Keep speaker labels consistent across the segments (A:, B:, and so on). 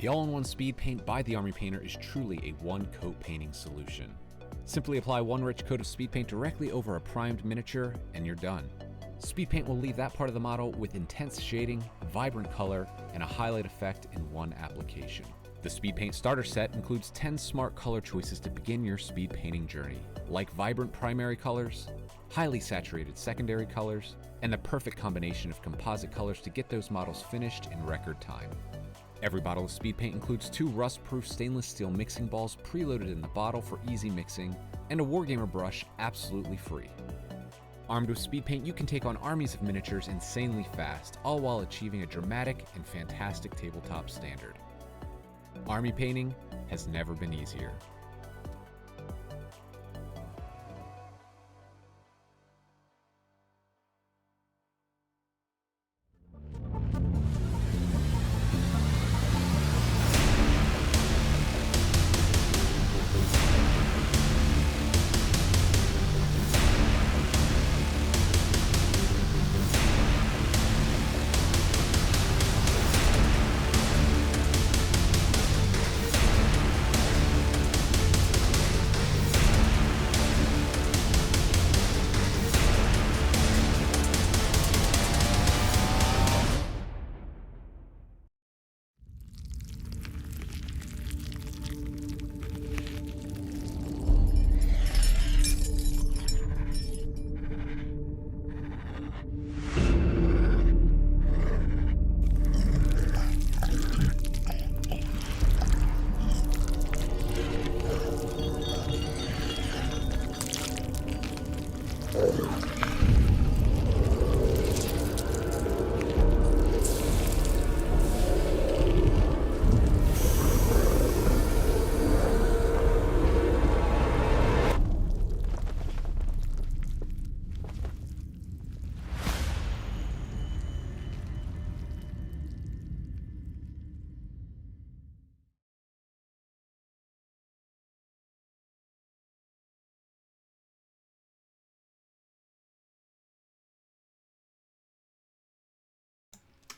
A: The all-in-one speed paint by the Army Painter is truly a one-coat painting solution. Simply apply one rich coat of speed paint directly over a primed miniature, and you're done. Speed paint will leave that part of the model with intense shading, vibrant color, and a highlight effect in one application. The Speed Paint Starter Set includes 10 smart color choices to begin your speed painting journey, like vibrant primary colors, highly saturated secondary colors, and the perfect combination of composite colors to get those models finished in record time. Every bottle of speed paint includes 2 rust-proof stainless steel mixing balls preloaded in the bottle for easy mixing, and a Wargamer brush absolutely free. Armed with speed paint, you can take on armies of miniatures insanely fast, all while achieving a dramatic and fantastic tabletop standard. Army painting has never been easier.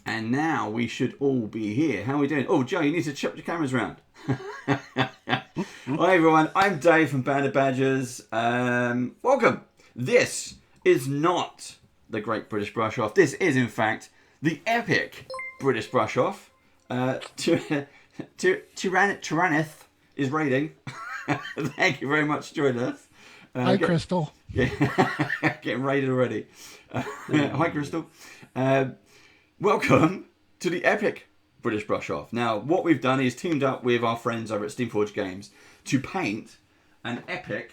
B: And now we should all be here. How are we doing? Oh, Joe, you need to chop your cameras around. Hi, everyone. I'm Dave from Band of Badgers. Welcome. This is not the Great British Brush Off. This is, in fact, the epic British Brush Off. Tyrannith is raiding. Thank you very much for joining us.
C: Hi, Crystal.
B: Getting raided already. Hi, Crystal. Welcome to the epic British Brush Off. Now, what we've done is teamed up with our friends over at Steamforged Games to paint an epic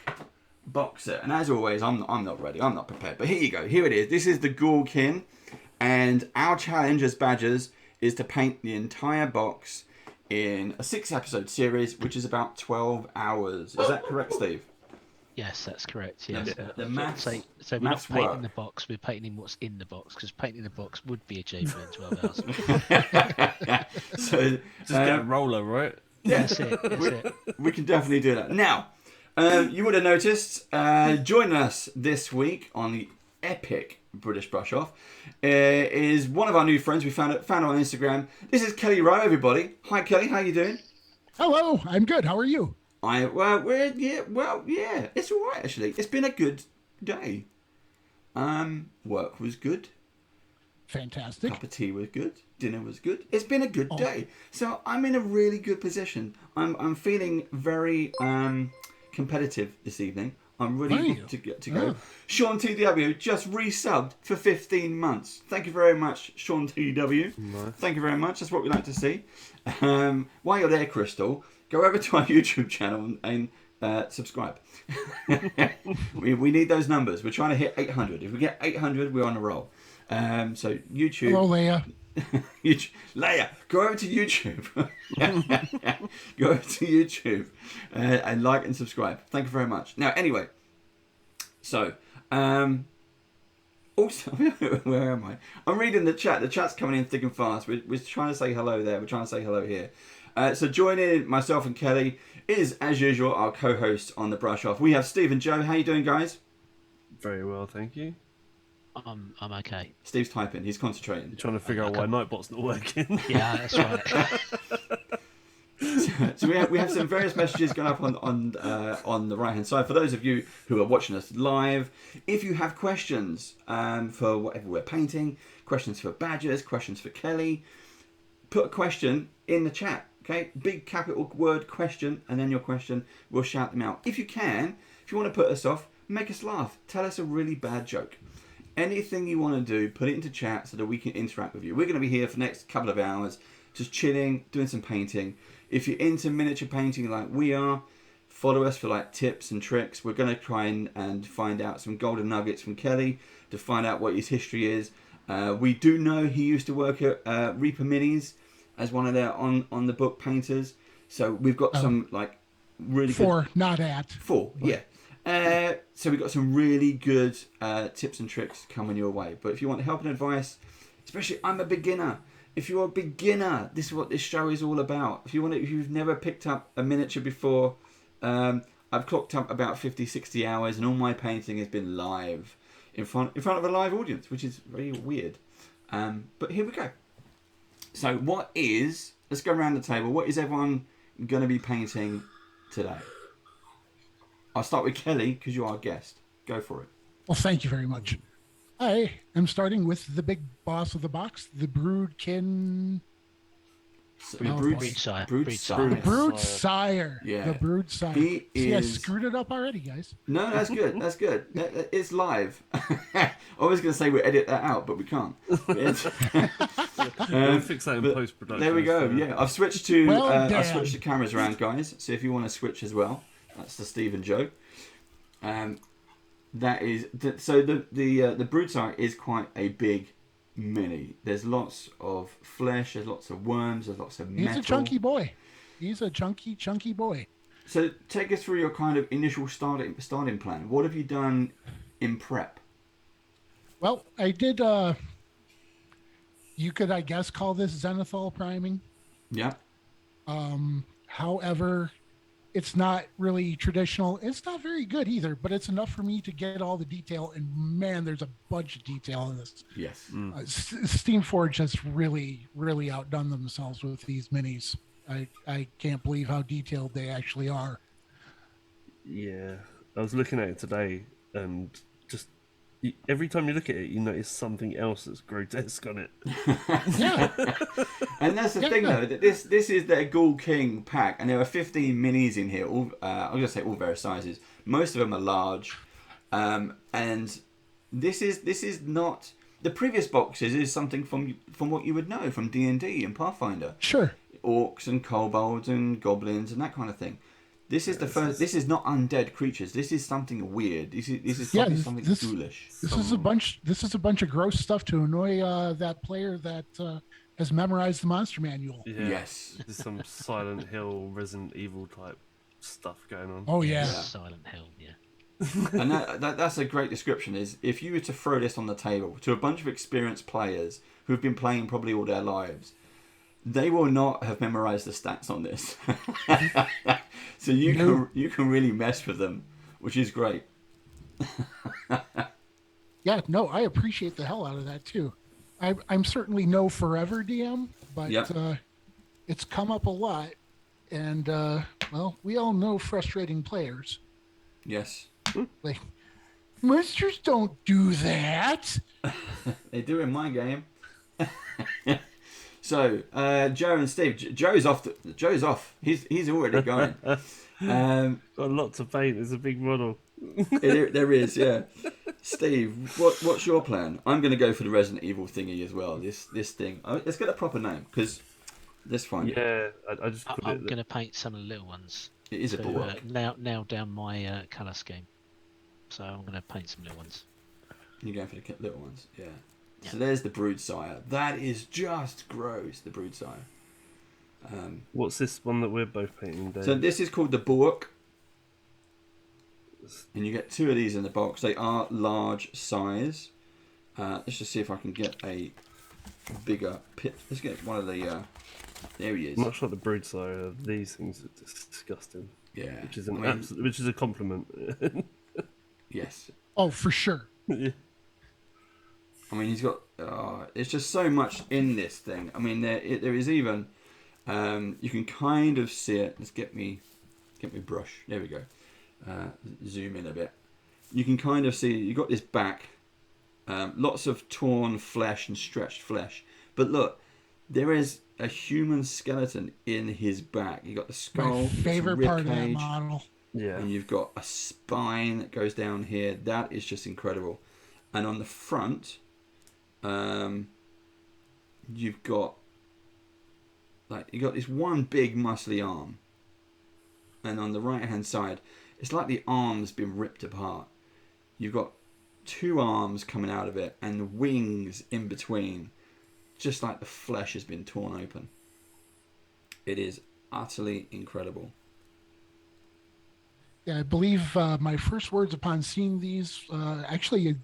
B: box set. And as always, I'm not ready. I'm not prepared. But here you go. Here it is. This is the Ghoul kin. And our challenge as Badgers is to paint the entire box in a 6-episode series, which is about 12 hours. Is that correct, Steve?
D: Yes, that's correct. Yes.
B: The maths,
D: so we're not
B: maths
D: painting
B: work.
D: the box, we're painting what's in the box, because painting the box would be a achievement in 12 hours.
B: So
E: just get a roller, right?
B: Yeah,
D: That's it.
B: we can definitely do that. Now, you would have noticed, joining us this week on the epic British Brush Off is one of our new friends we found on Instagram. This is Kelly Rowe, everybody. Hi, Kelly. How you doing?
C: Hello, I'm good. How are you?
B: Yeah, it's all right actually. It's been a good day. Work was good.
C: Fantastic.
B: Cup of tea was good. Dinner was good. It's been a good day. So I'm in a really good position. I'm feeling very competitive this evening. I'm really good to go. Sean TW just resubbed for 15 months. Thank you very much, Sean TW.
E: Nice.
B: Thank you very much. That's what we like to see. While you're there, Crystal, go over to our YouTube channel and subscribe. we need those numbers. We're trying to hit 800. If we get 800, we're on a roll. So YouTube.
C: Hello, Leia.
B: Leia, go over to YouTube. Go over to YouTube and like and subscribe. Thank you very much. Now, anyway, so also, where am I? I'm reading the chat. The chat's coming in thick and fast. We're trying to say hello there. We're trying to say hello here. So joining myself and Kelly is, as usual, our co-host on the Brush Off. We have Steve and Joe. How you doing, guys?
E: Very well, thank you.
D: I'm okay.
B: Steve's typing. He's concentrating.
E: Trying to figure out why Nightbot's not working.
D: Yeah, that's right.
B: So we have some various messages going up on the right hand side. For those of you who are watching us live, if you have questions for whatever we're painting, questions for badgers, questions for Kelly, put a question in the chat. Okay, big capital word question, and then your question. We'll shout them out. If you want to put us off, make us laugh. Tell us a really bad joke. Anything you want to do, put it into chat so that we can interact with you. We're going to be here for the next couple of hours, just chilling, doing some painting. If you're into miniature painting like we are, follow us for like tips and tricks. We're going to try and find out some golden nuggets from Kelly to find out what his history is. We do know he used to work at Reaper Minis as one of their on the book painters. So we've got some like really
C: Four,
B: good...
C: not at.
B: Four, yeah. So we've got some really good tips and tricks coming your way. But if you want help and advice, especially I'm a beginner. If you're a beginner, this is what this show is all about. If you've never picked up a miniature before, I've clocked up about 50, 60 hours, and all my painting has been live in front of a live audience, which is very weird. But here we go. So let's go around the table. What is everyone going to be painting today? I'll start with Kelly because you're our guest. Go for it.
C: Well, thank you very much. I am starting with the big boss of the box, the Broodkin.
D: Broodsire.
C: The Broodsire.
B: Yeah.
C: The Broodsire. See, I screwed it up already, guys.
B: No, that's good. That's good. It's live. I was going to say we edit that out, but we can't.
E: We'll fix that in post-production.
B: There we go. Yeah, I've switched to
C: I've
B: switched the cameras around, guys. So if you want to switch as well, that's the Stephen joke. That is so the Broodsire is quite a big mini. There's lots of flesh. There's lots of worms. There's lots of metal.
C: He's a chunky boy. He's a chunky boy.
B: So take us through your kind of initial starting plan. What have you done in prep?
C: Well, I did. You could, I guess, call this zenithal priming.
B: Yeah.
C: However, it's not really traditional. It's not very good either, but it's enough for me to get all the detail. And man, there's a bunch of detail in this.
B: Yes.
C: Steamforge has really, really outdone themselves with these minis. I can't believe how detailed they actually are.
E: Yeah, I was looking at it today, and just every time you look at it, you notice something else that's grotesque on it.
C: Yeah.
B: And that's the thing, though, that this is their Ghoul King pack, and there are 15 minis in here. All I'm going to say all various sizes. Most of them are large, and this is not the previous boxes. Is something from what you would know from D&D and Pathfinder.
C: Sure.
B: Orcs and kobolds and goblins and that kind of thing. This is the first. This is not undead creatures. This is something weird. This is something ghoulish.
C: This is a bunch. This is a bunch of gross stuff to annoy that player that has memorized the monster manual.
E: Yeah.
B: Yes.
E: There's some Silent Hill, Resident Evil type stuff going on.
C: Oh yeah.
D: Silent Hill. Yeah.
B: And that's a great description. Is if you were to throw this on the table to a bunch of experienced players who've been playing probably all their lives, they will not have memorized the stats on this. So you can really mess with them, which is great.
C: Yeah, no, I appreciate the hell out of that too. I'm certainly no forever DM, but it's come up a lot, and well, we all know frustrating players.
B: Yes.
C: Like, monsters don't do that.
B: They do in my game. So, Joe and Steve. Joe's off. Joe's off. He's already going.
E: Got a lot to paint. There's a big model.
B: There is, yeah. Steve, what's your plan? I'm going to go for the Resident Evil thingy as well. This thing. Let's get a proper name because that's fine.
E: Yeah, I just.
D: I'm going to paint some of the little ones.
B: It is a bulwark.
D: Nail down my colour scheme. So I'm going to paint some little ones.
B: You're going for the little ones, yeah. So there's the Broodsire. That is just gross, the Broodsire.
E: What's this one that we're both painting, Dave?
B: So this is called the Bulwark. And you get two of these in the box. They are large size. Let's just see if I can get a bigger pit. Let's get one of the... there he is.
E: Much like the Broodsire, these things are disgusting.
B: Yeah.
E: Which is which is a compliment.
B: Yes.
C: Oh, for sure.
E: Yeah.
B: I mean, he's got... it's just so much in this thing. I mean, there is even... You can kind of see it. Let's get me brush. There we go. Zoom in a bit. You can kind of see you got this back. Lots of torn flesh and stretched flesh. But look, there is a human skeleton in his back. You got the skull,
C: My favorite
B: rib
C: part of that
B: cage,
C: model.
E: Yeah.
B: and you've got a spine that goes down here. That is just incredible. And on the front, you've got this one big muscly arm, and on the right hand side, it's like the arm's been ripped apart. You've got 2 arms coming out of it and wings in between, just like the flesh has been torn open. It is utterly incredible.
C: Yeah, I believe my first words upon seeing these, actually,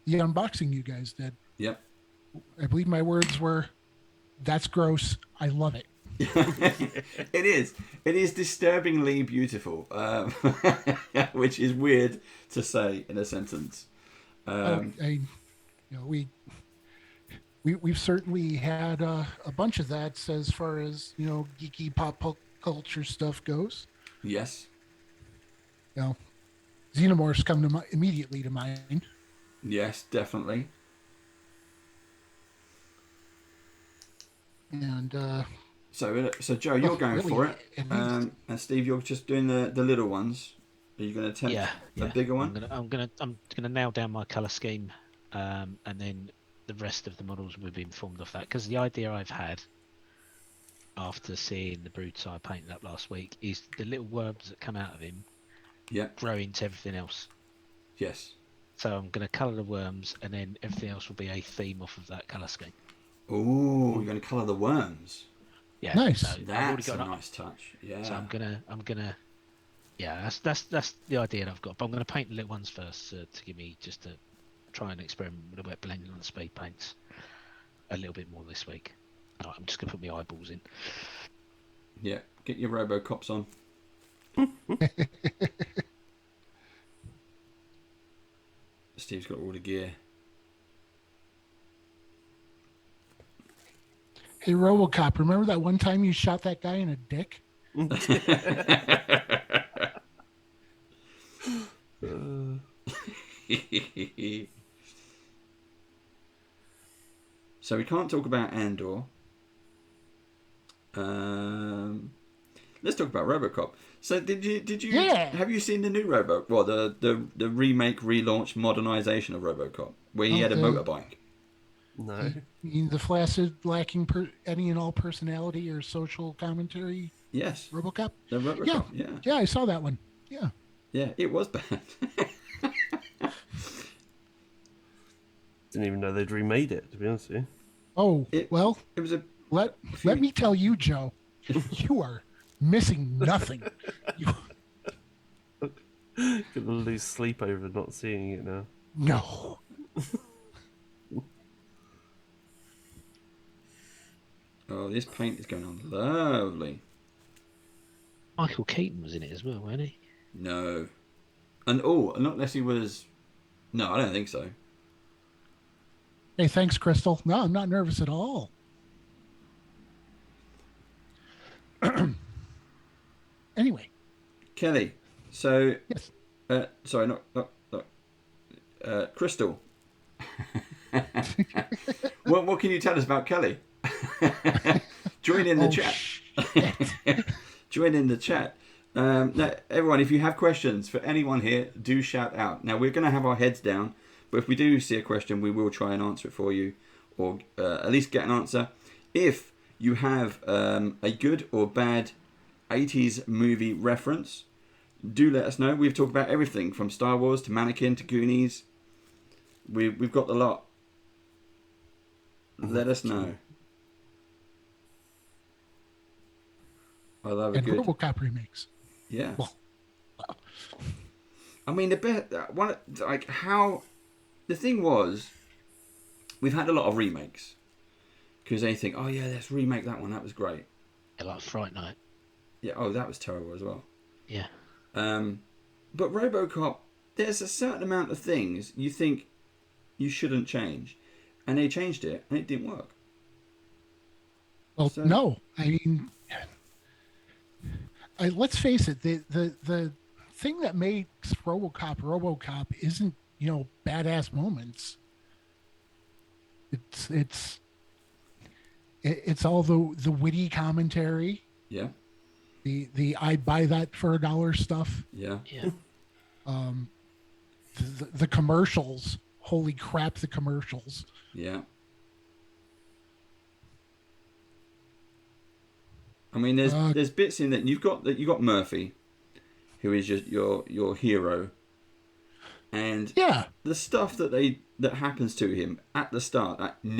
C: the unboxing you guys did.
B: Yep.
C: I believe my words were, "That's gross. I love it."
B: It is. It is disturbingly beautiful, which is weird to say in a sentence.
C: We've certainly had a bunch of that as far as geeky pop culture stuff goes.
B: Yes.
C: Xenomorphs come immediately to mind.
B: Yes, definitely.
C: And
B: So Joe, you're going
C: really,
B: for it, and Steve, you're just doing the little ones. Are you going to attempt a bigger one?
D: I'm gonna nail down my color scheme, and then the rest of the models will be informed off that. Because the idea I've had after seeing the brood-side painted up last week is the little worms that come out of him grow into everything else.
B: Yes.
D: So I'm going to colour the worms, and then everything else will be a theme off of that colour scheme.
B: Oh, you're going to colour the worms.
D: Yeah,
C: nice.
D: So
B: That's a nice touch. Yeah.
D: So I'm gonna. Yeah, that's the idea that I've got. But I'm gonna paint the little ones first to give me just to try and experiment with the wet blending on the speed paints a little bit more this week. Right, I'm just gonna put my eyeballs in.
B: Yeah. Get your RoboCops on. Steve's got all the gear.
C: Hey, RoboCop, remember that one time you shot that guy in a dick?
B: So we can't talk about Andor. Let's talk about RoboCop. So did you have you seen the new RoboCop? Well, the remake, relaunch, modernization of RoboCop, where he had a motorbike.
E: No.
C: The flaccid, lacking any and all personality or social commentary.
B: Yes.
C: RoboCop.
B: The RoboCop. Yeah.
C: Yeah, I saw that one. Yeah.
B: Yeah, it was bad.
E: Didn't even know they'd remade it, to be honest with you.
C: Oh,
B: it
C: well,
B: was a.
C: let me tell you, Joe, you are missing nothing.
E: Gonna lose sleep over not seeing it now.
C: No.
B: Oh, this paint is going on lovely.
D: Michael Keaton was in it as well, wasn't he?
B: No. And not unless he was. No, I don't think so.
C: Hey, thanks, Crystal. No, I'm not nervous at all. Anyway.
B: Kelly. So.
C: Yes.
B: Sorry, not. Crystal. What can you tell us about Kelly? Join in the chat. Join in the chat. Now, everyone, if you have questions for anyone here, do shout out. Now, we're going to have our heads down, but if we do see a question, we will try and answer it for you, or at least get an answer. If you have a good or bad 80s movie reference, do let us know. We've talked about everything from Star Wars to Mannequin to Goonies. We've got the lot. Let us know. I love a
C: And
B: good
C: RoboCop remakes.
B: Yeah.
C: Well,
B: I mean, the thing was, we've had a lot of remakes because they think, oh yeah, let's remake that one. That was great.
D: Yeah, like Fright Night.
B: Yeah. Oh, that was terrible as well.
D: Yeah.
B: But RoboCop, there's a certain amount of things you think you shouldn't change, and they changed it, and it didn't work.
C: Well,
B: So-
C: no. I mean, let's face it, the thing that makes RoboCop isn't, badass moments. It's all the witty commentary,
B: Yeah.
C: the I buy that for $1 stuff,
B: Yeah.
D: Yeah.
C: the commercials. Holy crap, the commercials.
B: Yeah. I mean, there's bits in that you've got Murphy, who is just your hero, and
C: Yeah.
B: the stuff that happens to him at the start. If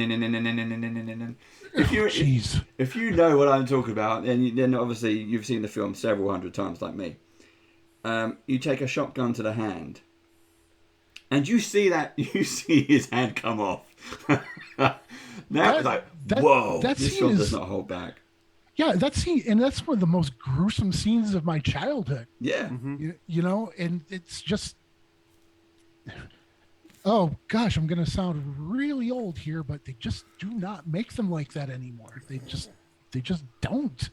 B: you know what I'm talking about, then obviously you've seen the film several hundred times, like me. You take a shotgun to the hand, and you see his hand come off. It's like, whoa! This film does not hold back.
C: Yeah, that scene, and that's one of the most gruesome scenes of my childhood.
B: Yeah.
C: And it's just, oh gosh, I'm going to sound really old here, but they just do not make them like that anymore. They just don't.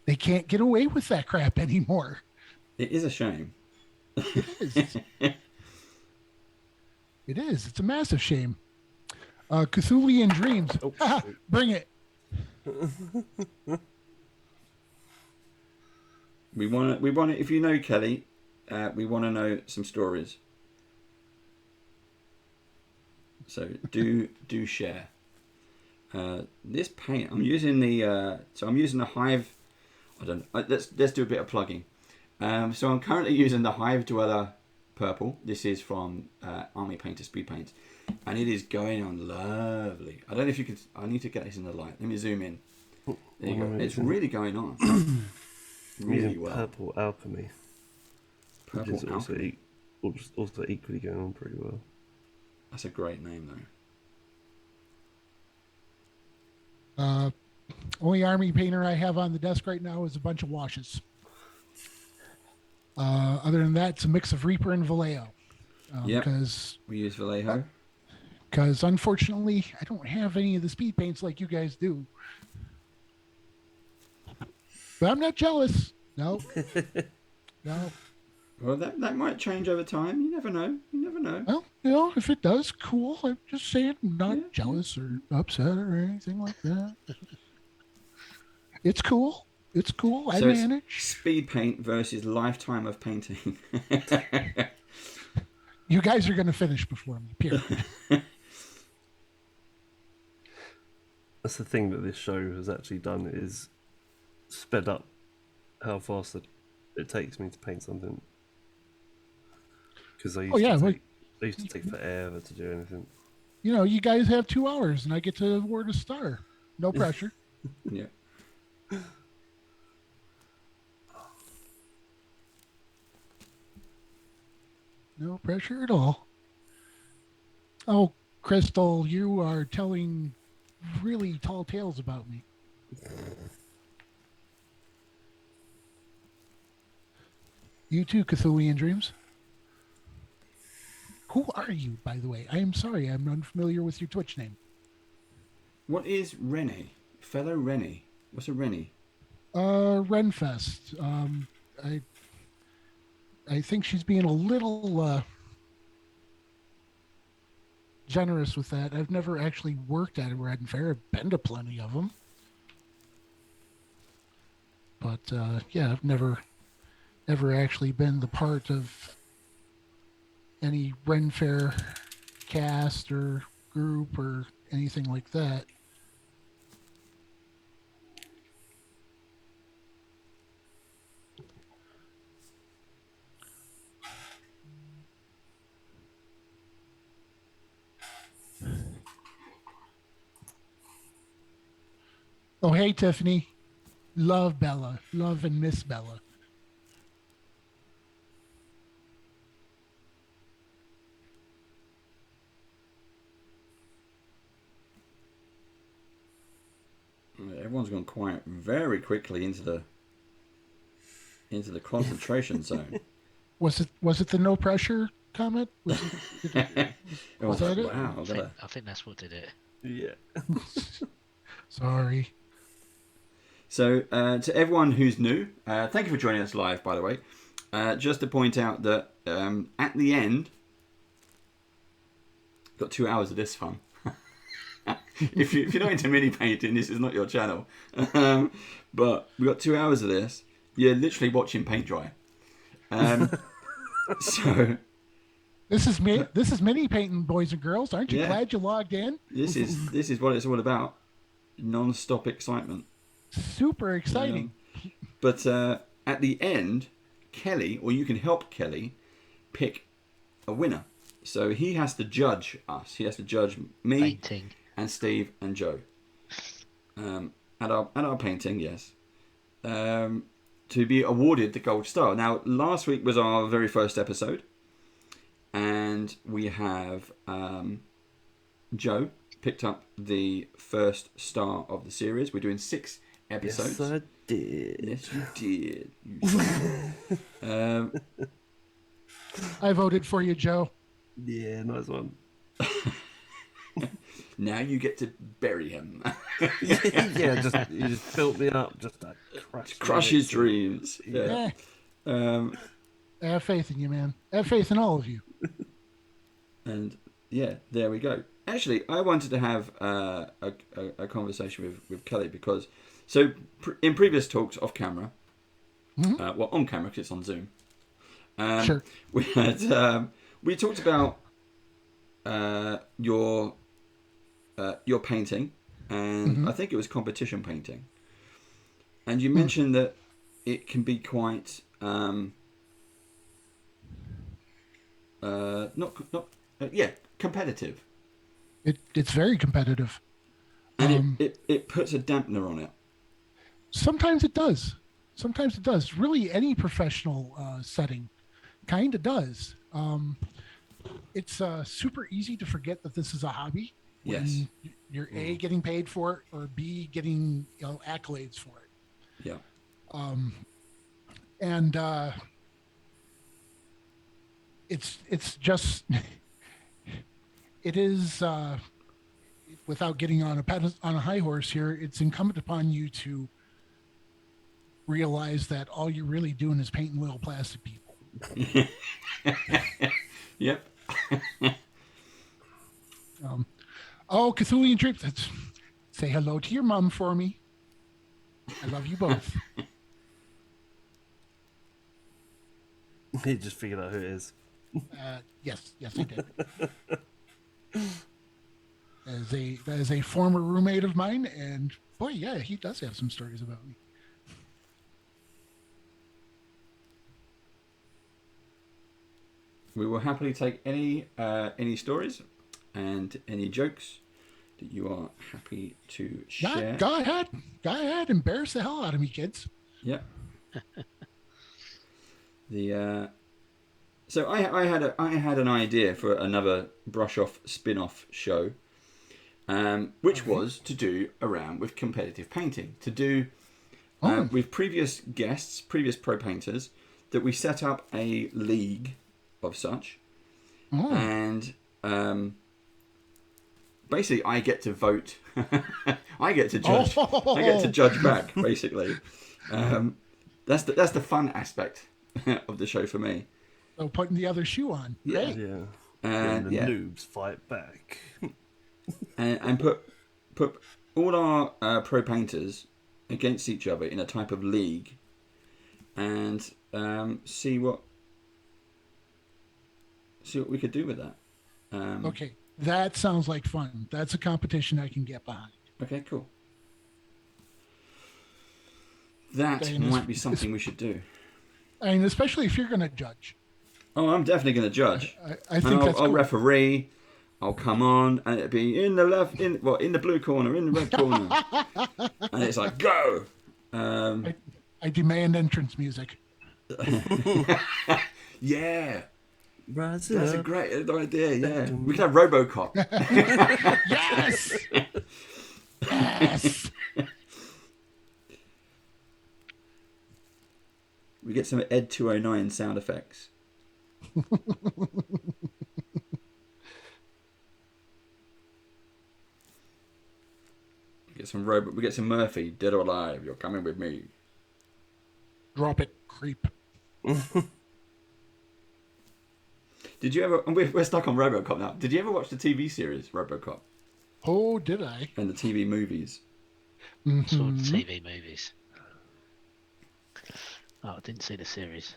C: They can't get away with that crap anymore.
B: It is a shame.
C: It is. It is. It's a massive shame. Cthulhian Dreams. Bring it.
B: We want to. If you know Kelly, we want to know some stories. So do share. This paint, I'm using the Hive. I don't. Let's do a bit of plugging. So I'm currently using the Hive Dweller purple. This is from Army Painter Speed Paints, and it is going on lovely. I don't know if you can. I need to get this in the light. Let me zoom in. There you go. It's really going on. Really well.
E: Purple Alchemy.
B: Purple Alchemy.
E: Also equally going on pretty well.
B: That's a great name, though.
C: Only army painter I have on the desk right now is a bunch of washes. Other than that, it's a mix of Reaper and Vallejo. Because
B: we use Vallejo.
C: Because unfortunately, I don't have any of the speed paints like you guys do. But I'm not jealous. No. No.
B: Well, that might change over time. You never know.
C: Well, if it does, cool. I'm just saying, I'm not jealous or upset or anything like that. It's cool. It's cool. I manage.
B: It's speed paint versus lifetime of painting.
C: You guys are going to finish before me, period.
E: That's the thing that this show has actually done, is sped up how fast it takes me to paint something. Because I used to take forever to do anything.
C: You guys have 2 hours, and I get to award a star. No pressure.
B: Yeah.
C: No pressure at all. Oh, Crystal, you are telling really tall tales about me. You too, Cthulhian Dreams. Who are you, by the way? I am sorry, I'm unfamiliar with your Twitch name.
B: What is Rennie? Fellow Rennie. What's a Rennie?
C: Renfest. I think she's being a little generous with that. I've never actually worked at a Red Fair. I've been to plenty of them. But, I've never actually been the part of any Ren Fair cast or group or anything like that. Oh, hey, Tiffany. Love Bella. Love and miss Bella.
B: Everyone's gone quiet very quickly into the concentration zone.
C: Was it the no pressure comment? Was that it?
B: Wow,
D: I think that's what did it.
E: Yeah.
C: Sorry.
B: So to everyone who's new, thank you for joining us live, by the way. Just to point out that at the end, got 2 hours of this fun. if you're not into mini painting, this is not your channel. But we got 2 hours of this. You're literally watching paint dry. So
C: this is me. This is mini painting, boys and girls. Aren't you glad you logged in?
B: This is what it's all about. Non-stop excitement.
C: Super exciting.
B: But at the end, Kelly, or you can help Kelly, pick a winner. So he has to judge us. He has to judge me
D: Painting.
B: and Steve and Joe. At our painting, yes. To be awarded the gold star. Now, last week was our very first episode. And we have Joe picked up the first star of the series. We're doing 6 episodes.
E: Yes, I did.
B: Yes, you did. You did.
C: I voted for you, Joe.
E: Yeah, nice one.
B: Now you get to bury him.
E: Yeah, you just built me up just to
B: Crush his dreams. Yeah.
C: I have faith in you, man. I have faith in all of you.
B: And yeah, there we go. Actually, I wanted to have a conversation with Kelly because, in previous talks off camera, well, on camera because it's on Zoom,
C: Sure.
B: we had we talked about your painting, and I think it was competition painting, and you mentioned that it can be quite competitive.
C: It's very competitive.
B: And it puts a dampener on it.
C: Sometimes it does. Sometimes it does. Really, any professional setting kind of does. It's super easy to forget that this is a hobby.
B: Yes.
C: When you're A, getting paid for it, or B, getting accolades for it.
B: Yeah.
C: And it's just it is without getting on a high horse here, it's incumbent upon you to realize that all you're really doing is painting little plastic people.
B: Yep.
C: Cthulhu Drip, say hello to your mom for me. I love you both.
E: He just figured out who it is.
C: Yes, I did. That is a former roommate of mine, and boy, yeah, he does have some stories about me.
B: We will happily take any stories and any jokes that you are happy to share.
C: Go ahead, embarrass the hell out of me, kids.
B: Yep. So I had an idea for another brush off spin-off show, which was to do around with competitive painting, to do with previous guests, previous pro painters, that we set up a league of such, and basically I get to vote. I get to judge. I get to judge back. Basically, that's the fun aspect of the show for me.
C: So putting the other shoe on.
B: Yeah.
C: Great.
E: Yeah.
B: And
E: the noobs fight back.
B: and put all our pro painters against each other in a type of league, and see what we could do with that.
C: Okay, that sounds like fun. That's a competition I can get behind.
B: Okay, cool. That might be something we should do.
C: I mean, especially if you're going to judge.
B: Oh, I'm definitely going to judge.
C: I think that's
B: I'll
C: cool.
B: referee. I'll come on, and it'll be in the blue corner, in the red corner, and it's like go.
C: I demand entrance music.
B: Yeah,
E: Rise
B: that's
E: up.
B: a great idea. Yeah, we could have RoboCop.
C: Yes. Yes.
B: We get some Ed209 sound effects. get some Robot. We get some Murphy. Dead or alive, you're coming with me.
C: Drop it, creep.
B: Did you ever? And we're stuck on RoboCop now. Did you ever watch the TV series RoboCop
C: Oh, did I?
B: and the TV movies?
D: Saw the TV movies. Oh, I didn't see the series.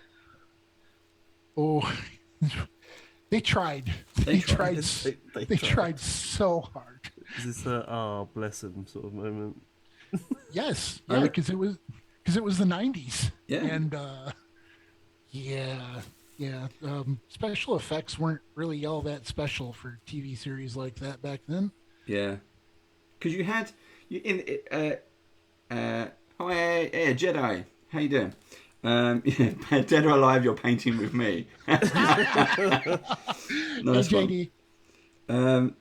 C: Oh, they tried. They tried. They tried so hard.
E: Is this a oh bless him sort of moment?
C: Yes, yeah, because it was the '90s.
B: Yeah.
C: And special effects weren't really all that special for TV series like that back then.
B: Yeah, because you had Jedi. How you doing? Dead or alive, you're painting with me. Nice
C: JD.
B: one.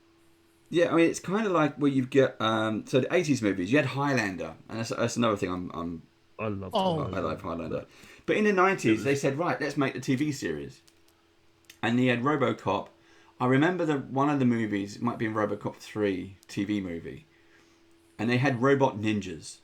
B: Yeah, I mean it's kind of like where you get so the '80s movies. You had Highlander, and that's another thing
E: I love.
B: I like Highlander. But in the '90s, they said, right, let's make the TV series, and they had RoboCop. I remember one of the movies, it might be in RoboCop 3 TV movie, and they had robot ninjas.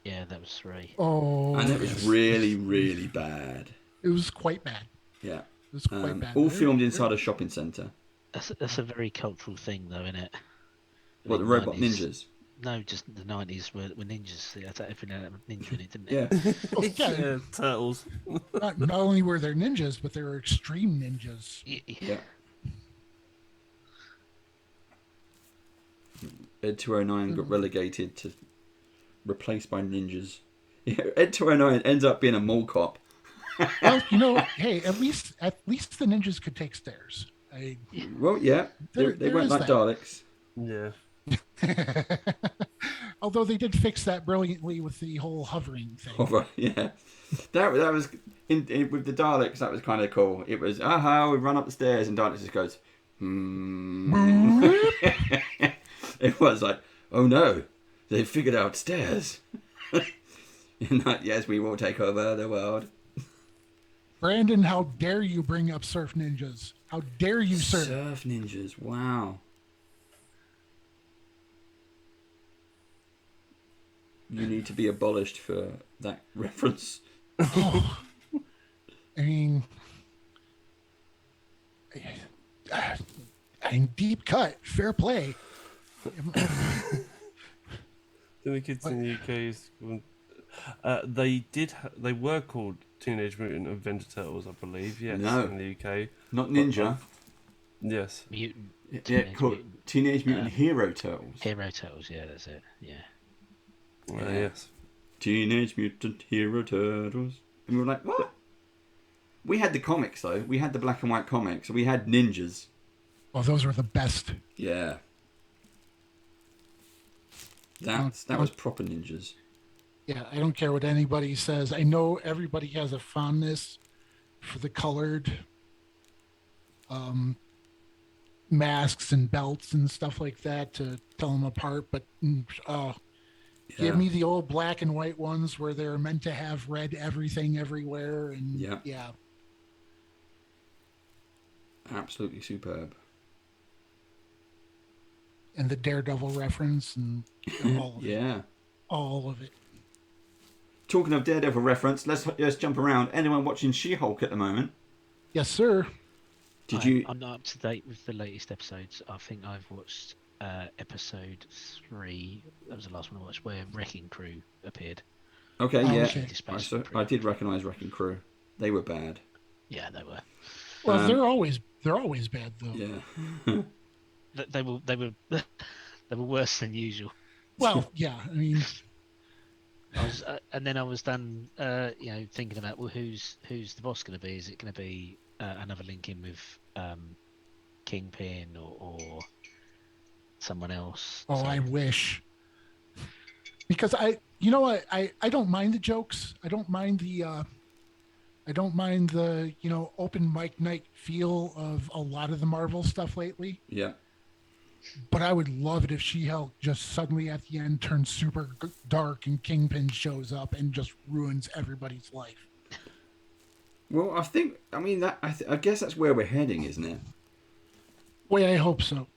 D: Yeah, that was 3.
C: Oh,
B: And it was really, really bad.
C: It was quite bad.
B: Yeah.
C: It was quite bad.
B: All filmed inside a shopping centre.
D: That's a very cultural thing, though, isn't it?
B: What, the robot ninjas?
D: No, just the 90s were ninjas. They had everything had a ninja in it, didn't it?
B: Yeah.
C: Oh, yeah.
E: Yeah, turtles.
C: Not only were there ninjas, but they were extreme ninjas.
B: Yeah. Ed 209 got relegated to replaced by ninjas. Yeah, Ed 209 ends up being a mall cop.
C: Well, hey, at least the ninjas could take stairs.
B: Well, yeah, they
C: There
B: weren't
C: is
B: like
C: that.
B: Daleks.
E: Yeah.
C: Although they did fix that brilliantly with the whole hovering thing.
B: Yeah, that was with the Daleks. That was kind of cool. It was we run up the stairs and Daleks just goes. It was like, oh no, they figured out stairs. And like, yes, we will take over the world.
C: Brandon, how dare you bring up surf ninjas? How dare you, sir?
B: Surf ninjas, wow. You need to be abolished for that reference.
C: Oh, I mean, deep cut, fair play.
E: The kids in the UK is they were called Teenage Mutant Ninja Turtles, I believe. Yes,
B: No.
E: in the UK.
B: Not ninja.
E: Yes.
D: Mutant.
B: Called Teenage Mutant Hero Turtles.
D: Hero Turtles, yeah, that's it. Yeah.
E: Yes.
B: Teenage Mutant Hero Turtles. And we were like, what? We had the comics though. We had the black and white comics. We had ninjas.
C: Oh, those were the best.
B: Yeah. That was proper ninjas.
C: Yeah, I don't care what anybody says. I know everybody has a fondness for the colored masks and belts and stuff like that to tell them apart, but give me the old black and white ones where they're meant to have red everything everywhere, and yeah.
B: Absolutely superb.
C: And the Daredevil reference and all of it. All of it.
B: Talking of Daredevil reference, let's jump around. Anyone watching She-Hulk at the moment?
C: Yes, sir.
D: I'm not up to date with the latest episodes. I think I've watched episode 3. That was the last one I watched, where Wrecking Crew appeared.
B: Okay,
C: Okay.
B: I did recognise Wrecking Crew. They were bad.
D: Yeah, they were.
C: Well, they're always bad though.
B: Yeah.
D: They were they were worse than usual.
C: Well, yeah. I mean,
D: and then I was done, thinking about who's the boss going to be? Is it going to be another link in with Kingpin or someone else?
C: oh, I wish. Because I don't mind the jokes. I don't mind the open mic night feel of a lot of the Marvel stuff lately.
B: Yeah.
C: But I would love it if She-Hulk just suddenly at the end turns super dark and Kingpin shows up and just ruins everybody's life.
B: Well, I guess that's where we're heading, isn't it?
C: Boy, I hope so.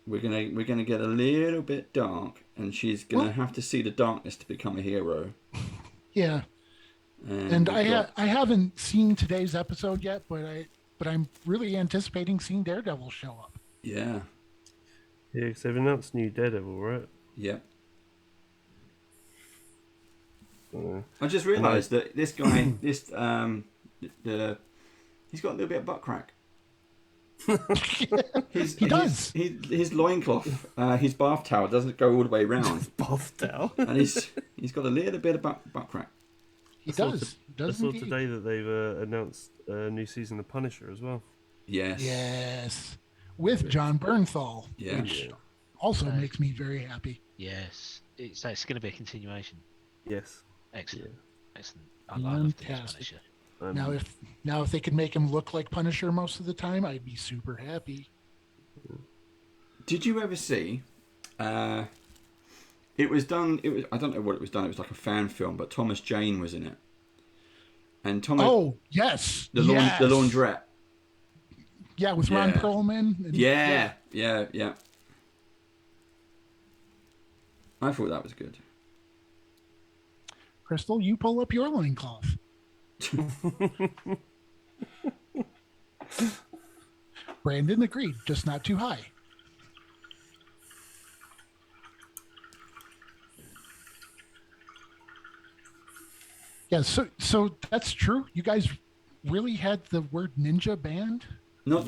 B: we're gonna get a little bit dark, and she's gonna have to see the darkness to become a hero.
C: Yeah. And I haven't seen today's episode yet, but I'm really anticipating seeing Daredevil show up.
B: Yeah.
E: Yeah, because they've announced new Daredevil, right?
B: Yeah.
E: Uh,
B: I just realised that this guy, he's got a little bit of butt crack.
C: He does.
B: His loincloth, his bath towel doesn't go all the way round.
E: Bath towel.
B: And he's got a little bit of butt crack.
C: He does.
E: I saw today that they've announced a new season of Punisher as well.
B: Yes.
C: Yes. With John Bernthal.
B: Yeah.
C: Which also makes me very happy.
D: Yes. It's going to be a continuation.
E: Yes.
D: Excellent.
E: Yeah.
D: Excellent. I love the
C: Fantastic.
D: Punisher.
C: Now if they could make him look like Punisher most of the time, I'd be super happy.
B: Did you ever see? It was done. I don't know what it was done. It was like a fan film, but Thomas Jane was in it. And Thomas.
C: Oh yes,
B: the laundrette.
C: Yeah, with Ron Perlman.
B: Yeah. I thought that was good.
C: Crystal, you pull up your loincloth. Brandon agreed, just not too high. Yeah, so that's true. You guys really had the word ninja banned?
B: Well,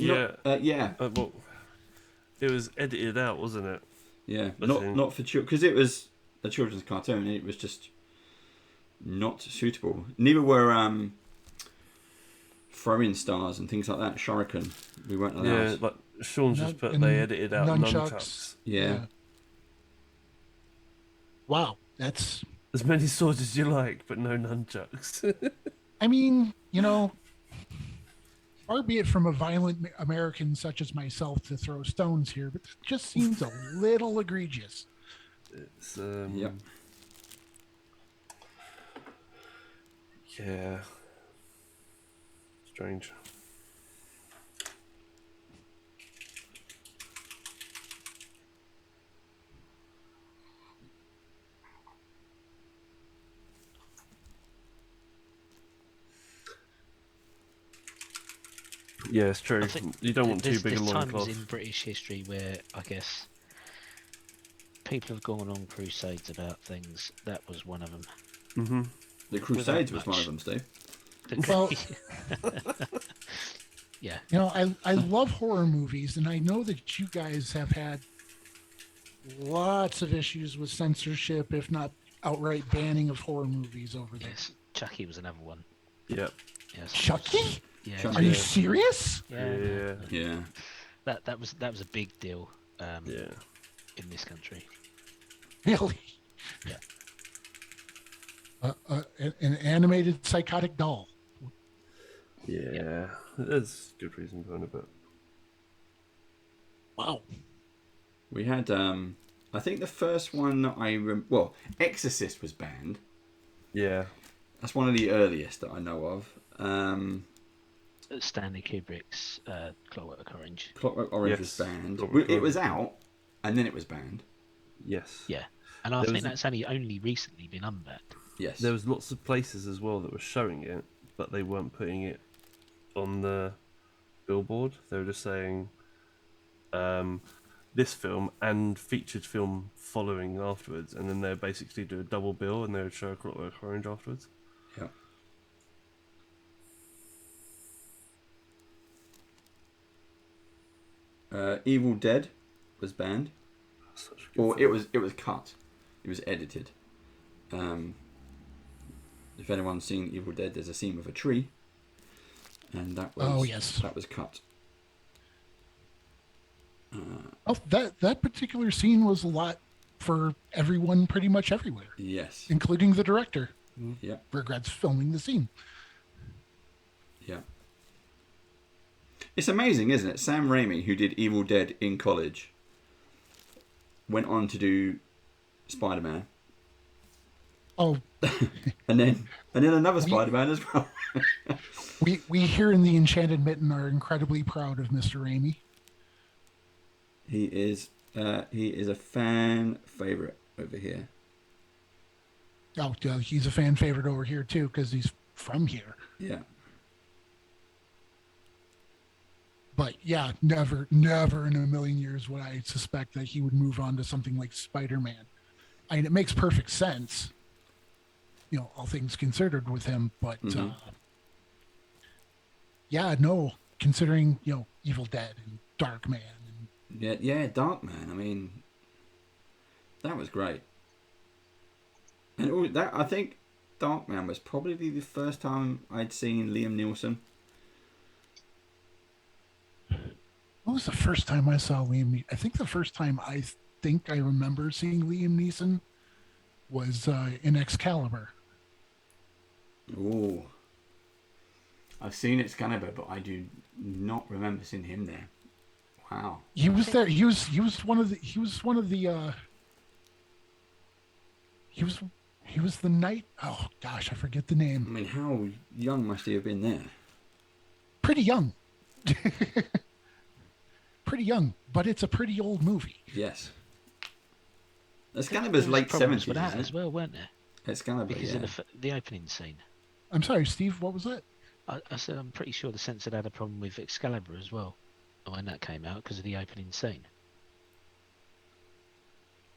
E: it was edited out, wasn't it?
B: Yeah, not for children, because it was a children's cartoon. And it was just not suitable. Neither were throwing stars and things like that. Shuriken, we weren't allowed.
E: Yeah, like Sean's just put. They edited out nunchucks.
B: Yeah.
C: Wow, that's
E: as many swords as you like, but no nunchucks.
C: I mean, far be it from a violent American such as myself to throw stones here, but it just seems a little egregious.
E: It's
B: Yep.
E: Yeah. Strange. Yeah, it's true. You don't want too big a loincloth.
D: There's times in British history where I guess people have gone on crusades about things. That was one of them.
E: Mm-hmm.
B: The Crusades was one of them, Steve.
C: Well,
D: yeah.
C: I love horror movies, and I know that you guys have had lots of issues with censorship, if not outright banning of horror movies over there.
D: Yes, Chucky was another one.
E: Yep.
D: Yes.
C: Chucky?
D: Yeah.
C: Are you serious?
B: Yeah.
D: That was a big deal.
E: Yeah.
D: In this country.
C: Really?
D: Yeah.
C: An animated psychotic doll.
E: Yeah. There's good reason behind it, but
C: wow.
B: We had, I think the first one that Exorcist was banned.
E: Yeah.
B: That's one of the earliest that I know of.
D: Stanley Kubrick's Clockwork Orange.
B: Clockwork Orange was banned. It was out, and then it was banned.
E: Yes.
D: Yeah. And I think that's only recently been unbanned.
B: Yes.
E: There was lots of places as well that were showing it, but they weren't putting it on the billboard. They were just saying this film and featured film following afterwards, and then they would basically do a double bill, and they would show Clockwork Orange afterwards.
B: Yeah. Evil Dead was banned, or it was cut. It was edited. If anyone's seen Evil Dead, there's a scene with a tree, and that was cut.
C: That particular scene was a lot for everyone, pretty much everywhere.
B: Yes,
C: including the director.
B: Yeah,
C: regrets filming the scene.
B: Yeah. It's amazing, isn't it? Sam Raimi, who did Evil Dead in college, went on to do Spider-Man.
C: Oh.
B: and then another Spider-Man as well.
C: we here in the Enchanted Mitten are incredibly proud of Mr. Raimi.
B: He is He is a fan favorite over here.
C: Oh, he's a fan favorite over here too because he's from here.
B: Yeah.
C: But yeah, never in a million years would I suspect that he would move on to something like Spider-Man. I mean, it makes perfect sense, all things considered with him. But yeah, no, considering Evil Dead and Dark Man.
B: Yeah, Dark Man. I mean, that was great. And I think Dark Man was probably the first time I'd seen Liam Neeson.
C: What was the first time I saw Liam Neeson? I think the first time I remember seeing Liam Neeson was in Excalibur.
B: Oh, I've seen Excalibur, but I do not remember seeing him there. Wow.
C: He was there. He was one of the knight. Oh gosh, I forget the
B: I
C: name.
B: mean, how young must he have been there?
C: Pretty young. Pretty young, but it's a pretty old movie.
B: Yes. Excalibur's late 70s,
D: with that
B: isn't
D: as
B: it?
D: well, weren't there?
B: Excalibur,
D: Because
B: yeah.
D: of the opening scene.
C: I'm sorry, Steve. What was that?
D: I said I'm pretty sure the censor had a problem with Excalibur as well when that came out because of the opening scene.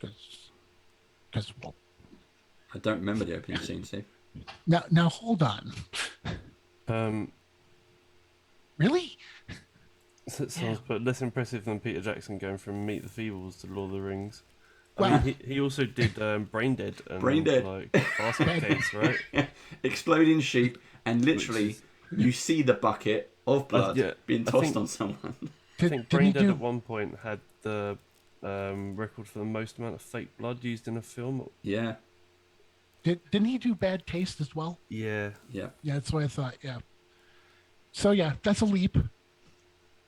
C: Because well,
B: I don't remember the opening scene, Steve.
C: now hold on.
E: It
C: Really?
E: sounds but less impressive than Peter Jackson going from Meet the Feebles to Lord of the Rings.
C: Well-
E: I mean, he also did Brain Dead and
B: Brain Dead.
E: like Basket Case, right?
B: Exploding sheep, and literally you see the bucket of blood
E: yeah,
B: being
E: I
B: tossed
E: think-
B: on someone.
E: I think
C: Didn't he
E: Brain Dead
C: do?
E: at one point had the record for the most amount of fake blood used in a film.
B: Yeah,
C: Didn't he do Bad Taste as well?
E: Yeah,
B: yeah.
C: Yeah, that's what I thought. Yeah. So yeah, that's a leap.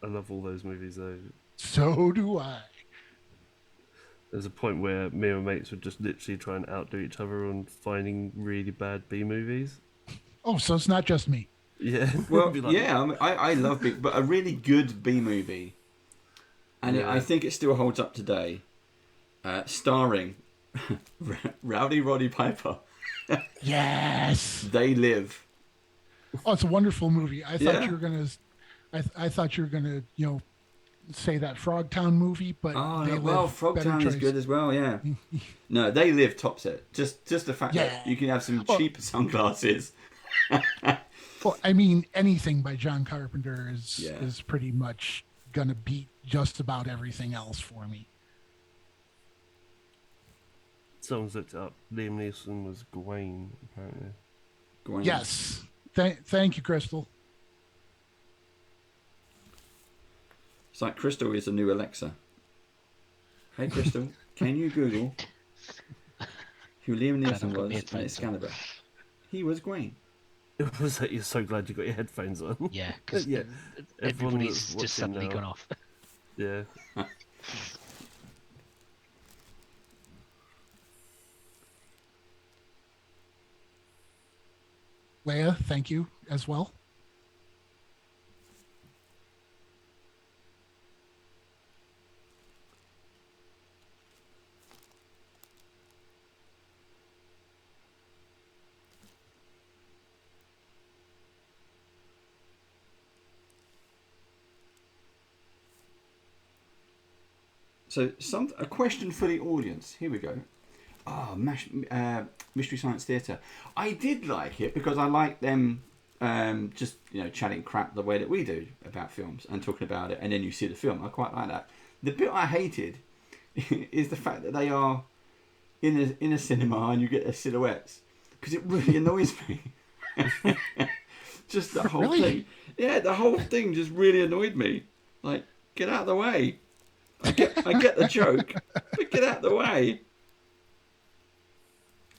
E: I love all those movies though.
C: So do I.
E: There's a point where me and my mates would just literally try and outdo each other on finding really bad B movies.
C: Oh, so it's not just me.
E: Yeah.
B: Well,
E: Be like,
B: yeah, I love B, but a really good B movie, and
E: Yeah.
B: I think it still holds up today, starring Rowdy Roddy Piper.
C: Yes.
B: They Live.
C: Oh, it's a wonderful movie. I thought
B: Yeah.
C: you were gonna. I thought you were gonna, say that Frogtown movie, but
B: Oh,
C: They
B: well,
C: Live, better
B: Frogtown is
C: choice.
B: good as well, yeah. No, They Live tops it. Just the fact that
C: Yeah.
B: you can have some
C: Oh.
B: cheap sunglasses.
C: Well, I mean, anything by John Carpenter is
B: Yeah.
C: is pretty much gonna beat just about everything else for me.
E: Someone's looked it up. Liam Neeson was Gawain, apparently.
B: Go on.
C: Yes. Thank you, Crystal.
B: It's like Crystal is the new Alexa. Hey, Crystal, can you Google who Liam
D: Glad
B: Neeson
D: I've got my
B: was in
D: headphones on.
B: Excalibur? He was Gwaine.
E: It was that you're so glad you got your headphones on.
D: Yeah, because
E: Yeah, everyone
D: everybody's
E: that's
D: just
E: watching
D: suddenly
E: now.
D: gone off.
E: Yeah.
C: Leia, thank you as well.
B: So, a question for the audience. Here we go. Mystery Science Theatre. I did like it because I like them just chatting crap the way that we do about films and talking about it, and then you see the film. I quite like that. The bit I hated is the fact that they are in a cinema and you get their silhouettes, because it really annoys me. Just the whole
C: Really?
B: thing. Yeah, the whole thing just really annoyed me. Like, get out of the way. I get the joke, but get out of the way.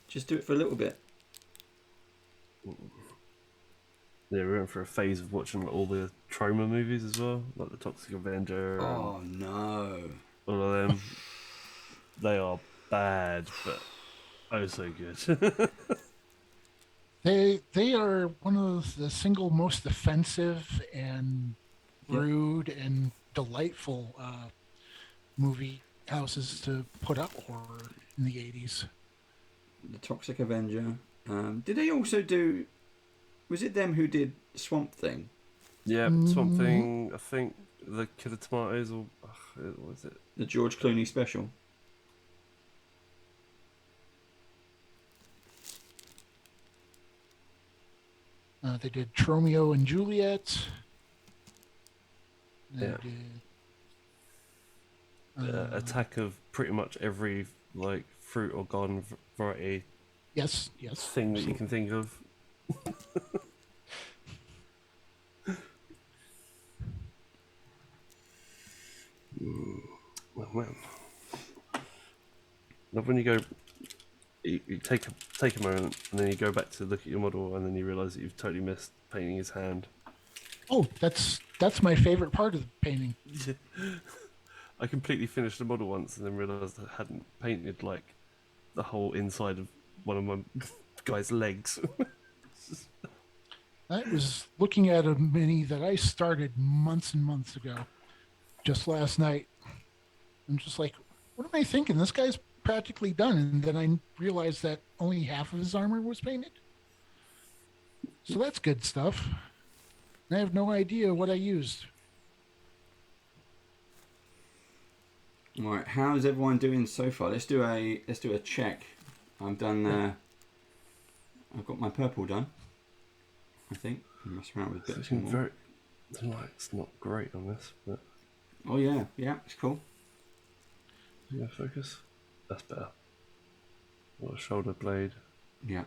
B: Just do it for a little bit.
E: Yeah, we went for a phase of watching all the trauma movies as well, like the Toxic Avenger.
B: Oh no.
E: All of them. They are bad, but oh so good.
C: They are one of the single most offensive and
B: Yep.
C: rude and delightful movie houses to put up horror in the 80s.
B: The Toxic Avenger. Did they also do? Was it them who did Swamp Thing?
E: Yeah, Swamp Thing. I think the Killer Tomatoes, or what was it?
B: The George Clooney special.
C: They did Romeo and Juliet. They
E: Yeah.
C: did,
E: Attack of pretty much every like fruit or garden variety
C: yes.
E: thing that you can think of. Well. Love when you go, you take a moment, and then you go back to look at your model, and then you realise that you've totally missed painting his hand.
C: Oh, that's my favorite part of the painting.
E: I completely finished the model once, and then realised I hadn't painted like the whole inside of one of my guy's legs.
C: I was looking at a mini that I started months and months ago, just last night. I'm just like, what am I thinking? This guy's practically done. And then I realized that only half of his armor was painted. So that's good stuff. I have no idea what I used.
B: All right, how's everyone doing so far? Let's do a check. I'm done. I've got my purple done. I think. Mess around with bits more.
E: The light's not great on this, but
B: Oh yeah, it's cool.
E: yeah, focus. That's better. Got a shoulder blade.
B: Yeah.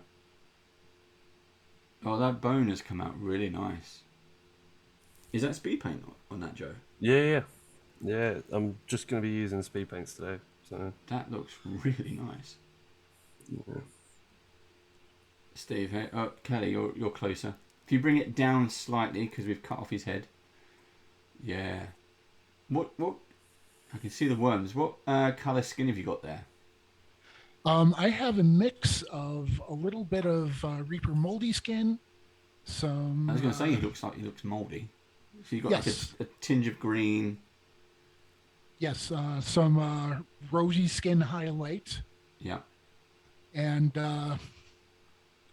B: Oh, that bone has come out really nice. Is that speed paint on that, Joe?
E: Yeah. I'm just going to be using speed paints today. So
B: That looks really nice.
E: yeah.
B: Steve, hey, Kelly, you're closer. If you bring it down slightly, because we've cut off his head. Yeah. What? I can see the worms. What colour skin have you got there?
C: I have a mix of a little bit of Reaper moldy skin, some.
B: I was going to say he looks mouldy. So you got
C: Yes.
B: like a tinge of green.
C: Yes, some rosy skin highlight,
B: Yeah.
C: and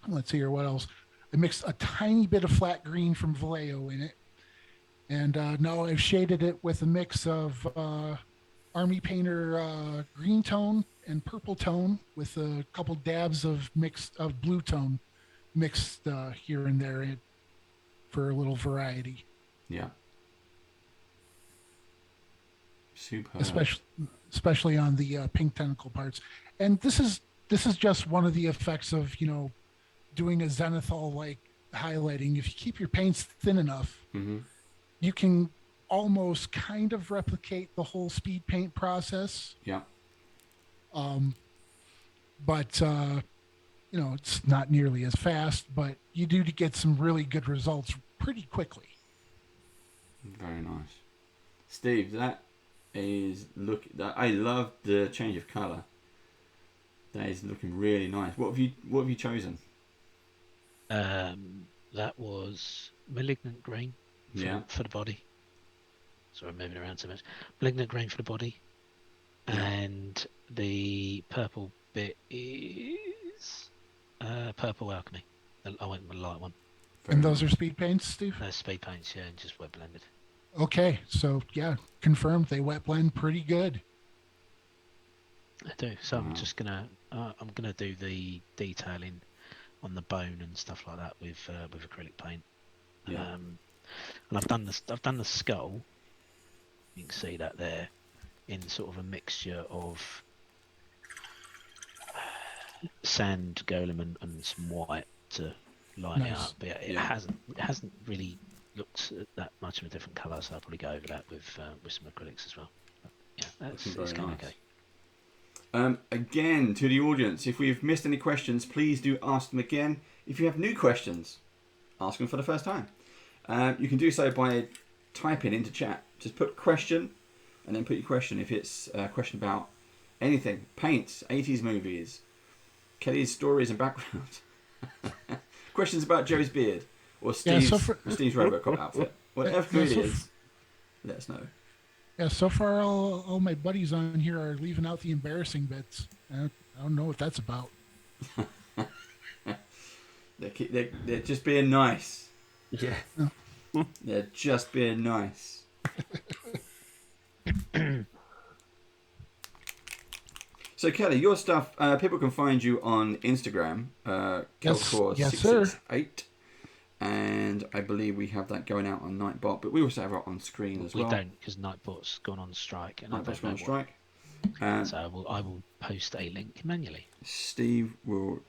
C: let's see here, what else? I mixed a tiny bit of flat green from Vallejo in it, and now I've shaded it with a mix of Army Painter green tone and purple tone with a couple dabs of blue tone mixed here and there for a little variety.
B: Yeah. Super.
C: Especially on the pink tentacle parts. And this is just one of the effects of doing a zenithal like highlighting. If you keep your paints thin enough, you can almost kind of replicate the whole speed paint process.
B: Yeah.
C: But it's not nearly as fast, but you do get some really good results pretty quickly.
B: Very nice. Steve, that is I love the change of colour. That is looking really nice. What have you chosen?
D: That was Malignant Green for the body. Sorry, I'm moving around so much. Malignant Green for the body. And the purple bit is Purple Alchemy. I went with the light one.
C: And those are speed paints, Steve?
D: Speed paints, yeah, and just wet blended.
C: Okay, so yeah, confirmed they wet blend pretty good.
D: I do. So I'm just gonna do the detailing on the bone and stuff like that with acrylic paint.
B: Yeah.
D: And I've done the skull. You can see that there in sort of a mixture of sand, golem, and some white to line it up. But it hasn't really looked that much of a different colour, so I'll probably go over that with some acrylics as well. But yeah, it's going
B: nice.
D: okay.
B: Again, to the audience, if we've missed any questions, please do ask them again. If you have new questions, ask them for the first time. You can do so by typing into chat. Just put question, and then put your question. If it's a question about anything, paints, 80s movies, Kelly's stories and background, questions about Joe's beard, or Steve's Robocop outfit, whatever it is, let us know.
C: Yeah, so far all my buddies on here are leaving out the embarrassing bits. I don't know what that's about.
B: They're just being nice.
E: Yeah.
C: Oh,
B: They're just being nice. So Kelly, your stuff, people can find you on Instagram,
C: yes, sir.
B: Kelcore668, and I believe we have that going out on Nightbot, but we also have it on screen as
D: We
B: well.
D: don't, because Nightbot's gone on strike, and
B: Nightbot's
D: I
B: gone
D: don't
B: on
D: know
B: strike.
D: what. So I will post a link manually.
B: Steve will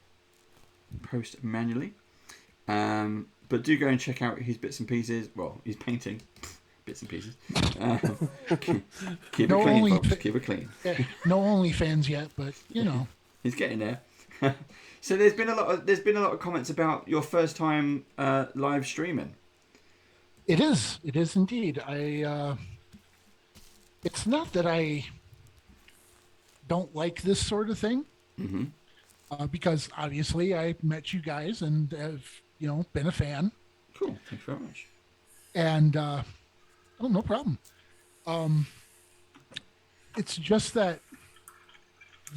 B: post manually. But do go and check out his bits and pieces. Well, he's painting bits and pieces. Keep it clean, folks. Keep it clean.
C: No OnlyFans yet, but
B: He's getting there. So there's been a lot of comments about your first time live streaming.
C: It is indeed. It's not that I don't like this sort of thing, because obviously I met you guys and have been a fan.
B: Cool. Thanks very much.
C: And oh, no problem. It's just that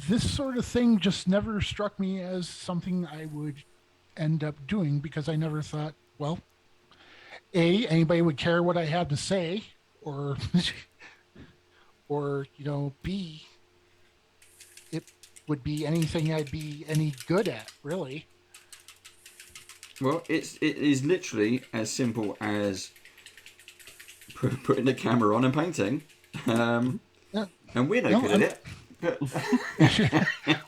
C: this sort of thing just never struck me as something I would end up doing, because I never thought, well, A, anybody would care what I had to say, or or B, it would be anything I'd be any good at, really.
B: Well, it is literally as simple as putting the camera on and painting, and we're no good at it. But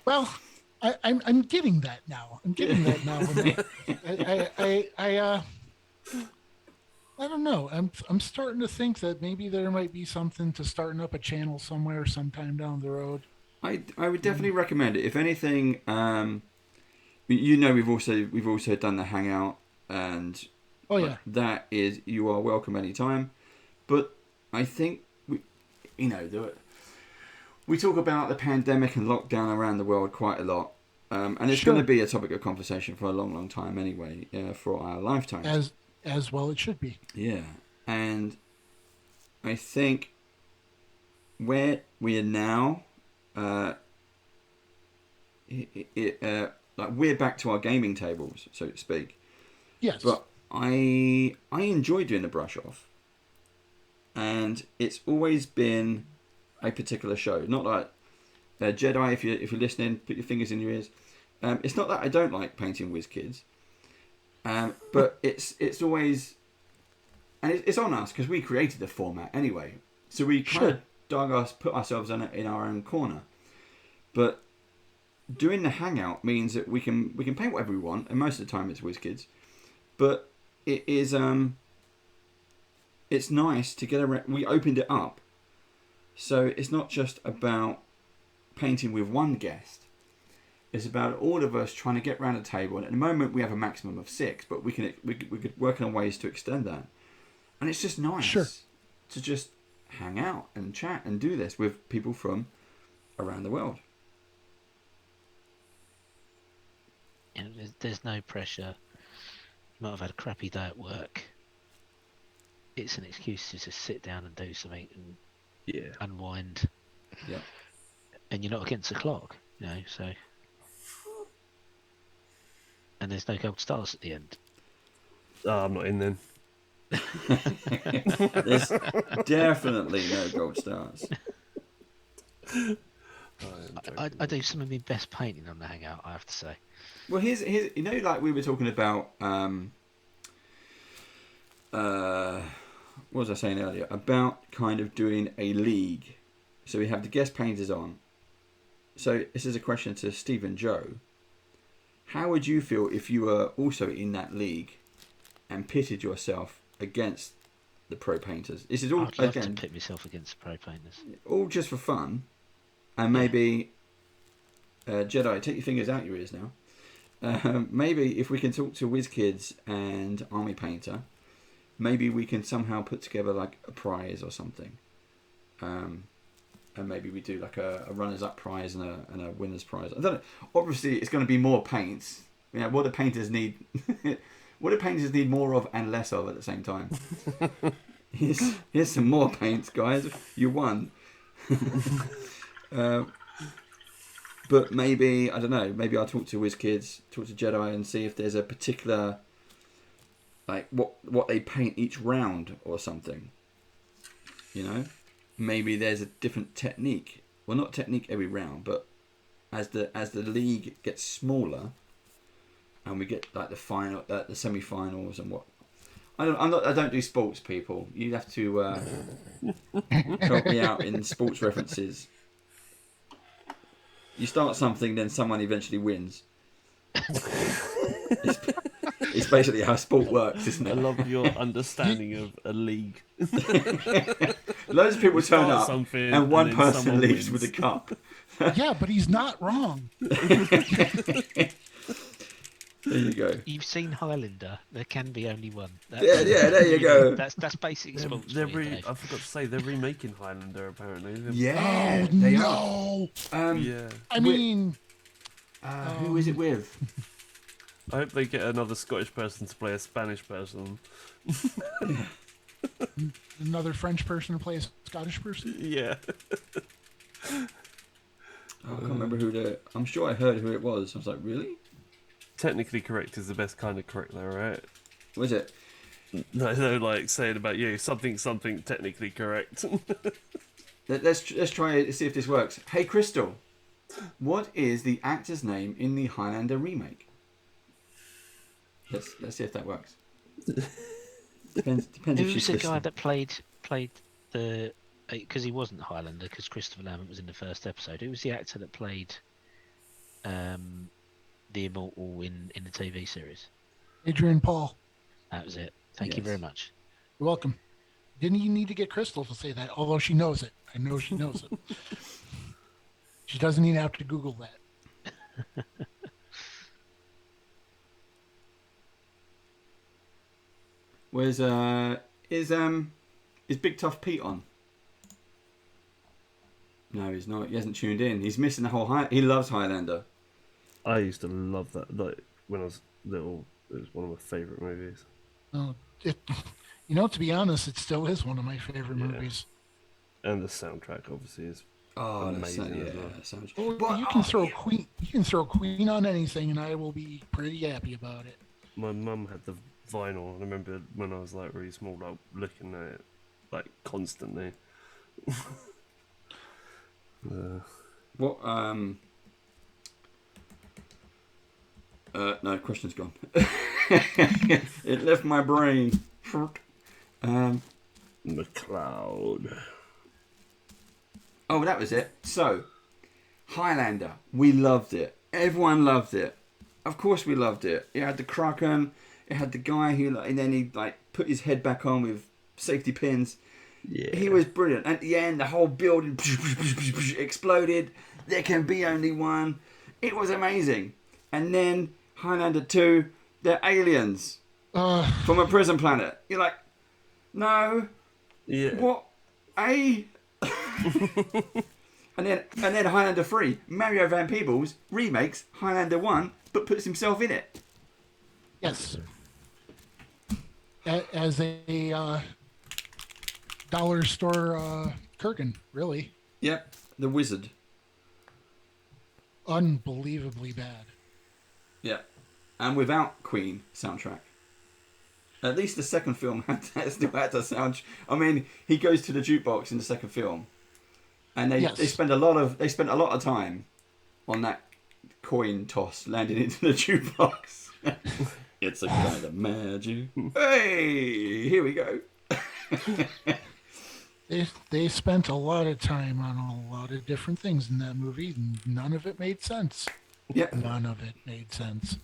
C: well, I'm getting that now. I don't know. I'm starting to think that maybe there might be something to starting up a channel somewhere sometime down the road.
B: I would definitely recommend it. If anything, we've also done the hangout, and that is, you are welcome anytime. But I think we talk about the pandemic and lockdown around the world quite a lot, and it's going to be a topic of conversation for a long, long time anyway, for our lifetime.
C: As well, it should be.
B: Yeah, and I think where we are now, like we're back to our gaming tables, so to speak.
C: Yes.
B: But I enjoy doing the brush off, and it's always been a particular show. Not like Jedi. If you're listening, put your fingers in your ears. It's not that I don't like painting whiz kids, but it's always, and it's on us because we created the format anyway. So we kind of put ourselves in our own corner. But doing the hangout means that we can paint whatever we want, and most of the time it's whiz kids. But it is it's nice to get around. We opened it up, so it's not just about painting with one guest. It's about all of us trying to get around a table, and at the moment we have a maximum of 6, but we could work on ways to extend that. And it's just nice to just hang out and chat and do this with people from around the world.
D: And there's no pressure. You might have had a crappy day at work. It's an excuse to just sit down and do something and unwind.
B: Yeah.
D: And you're not against the clock, so. And there's no gold stars at the end.
E: Oh, I'm not in then.
B: There's definitely no gold stars.
D: I do some of my best painting on the hangout, I have to say.
B: Well, here's like we were talking about. What was I saying earlier about kind of doing a league? So we have the guest painters on. So this is a question to Steve and Joe. How would you feel if you were also in that league and pitted yourself against the pro painters? This is all
D: I'd love to pit myself against the pro painters.
B: All just for fun, and maybe Jedi, take your fingers out your ears now. Maybe if we can talk to WizKids and Army Painter, maybe we can somehow put together like a prize or something. And maybe we do like a runners-up prize and a winners prize. I don't know. Obviously, it's going to be more paints. What do painters need? What do painters need more of and less of at the same time? Here's some more paints, guys. You won. But maybe, I don't know, maybe I'll talk to WizKids, talk to Jedi and see if there's a particular, like, what they paint each round or something. You know? Maybe there's a different technique. Well, not technique every round, but as the league gets smaller and we get, like, the semi-finals and what. I don't do sports, people. You have to help me out in sports references. You start something, then someone eventually wins. It's basically how sport works, isn't it?
E: I love your understanding of a league.
B: Loads of people turn up, and one
E: then
B: person
E: someone
B: leaves
E: wins.
B: with a cup.
C: Yeah, but he's not wrong.
B: There you go.
D: You've seen Highlander. There can be only one. That's,
B: Yeah, there you go.
D: That's basic sports.
E: They're
D: for me, Dave.
E: I forgot to say, they're remaking Highlander, apparently.
B: Yeah,
C: Oh,
B: they
C: no.
B: are.
E: Yeah.
C: I mean,
B: Who is it with?
E: I hope they get another Scottish person to play a Spanish person.
C: another French person to play a Scottish person.
E: Yeah.
B: I can't remember who I'm sure I heard who it was. I was like, really?
E: Technically correct is the best kind of correct, though, right?
B: Was it?
E: No, like saying about you, something technically correct.
B: Let's try it to see if this works. Hey, Crystal, what is the actor's name in the Highlander remake? Let's see if that works. Depends if
D: Who's
B: she's
D: the
B: listening.
D: guy that played the? Because he wasn't Highlander, because Christopher Lambert was in the first episode. Who was the actor that played the Immortal in the TV series?
C: Adrian Paul.
D: That was it. Thank you
B: Yes.
D: very much.
C: You're welcome. Didn't you need to get Crystal to say that? Although she knows it. I know she knows it. She doesn't even have to Google that.
B: Where's is Big Tough Pete on? No, he's not. He hasn't tuned in. He's missing the whole he loves Highlander.
E: I used to love that. Like when I was little, it was one of my favourite movies.
C: Oh, to be honest, it still is one of my favorite
E: Yeah.
C: movies.
E: And the soundtrack, obviously, is
B: Oh,
E: amazing.
B: yeah,
E: as well.
B: that sounds.
C: Well,
B: But-
C: you can throw Queen. You can throw Queen on anything, and I will be pretty happy about it.
E: My mum had the vinyl. I remember when I was like really small, like looking at it like constantly.
B: What? No, question's gone. It left my brain.
E: McLeod.
B: Oh, that was it. So, Highlander. We loved it. Everyone loved it. Of course, we loved it. It had the Kraken. It had the guy who, and then he put his head back on with safety pins.
E: Yeah.
B: He was brilliant. At the end, the whole building exploded. There can be only one. It was amazing. And then Highlander 2, they're aliens from a prison planet. You're like, no.
E: Yeah.
B: What? And then Highlander 3, Mario Van Peebles remakes Highlander 1, but puts himself in it.
C: Yes. As a dollar store Kurgan, really.
B: Yep, the wizard.
C: Unbelievably bad.
B: Yep. And without Queen soundtrack. At least the second film still had a sound. I mean, he goes to the jukebox in the second film, and they spend a lot of time on that coin toss landing into the jukebox. It's a kind of magic. Hey, here we go.
C: They spent a lot of time on a lot of different things in that movie, and none of it made sense.
B: Yep.
C: None of it made sense.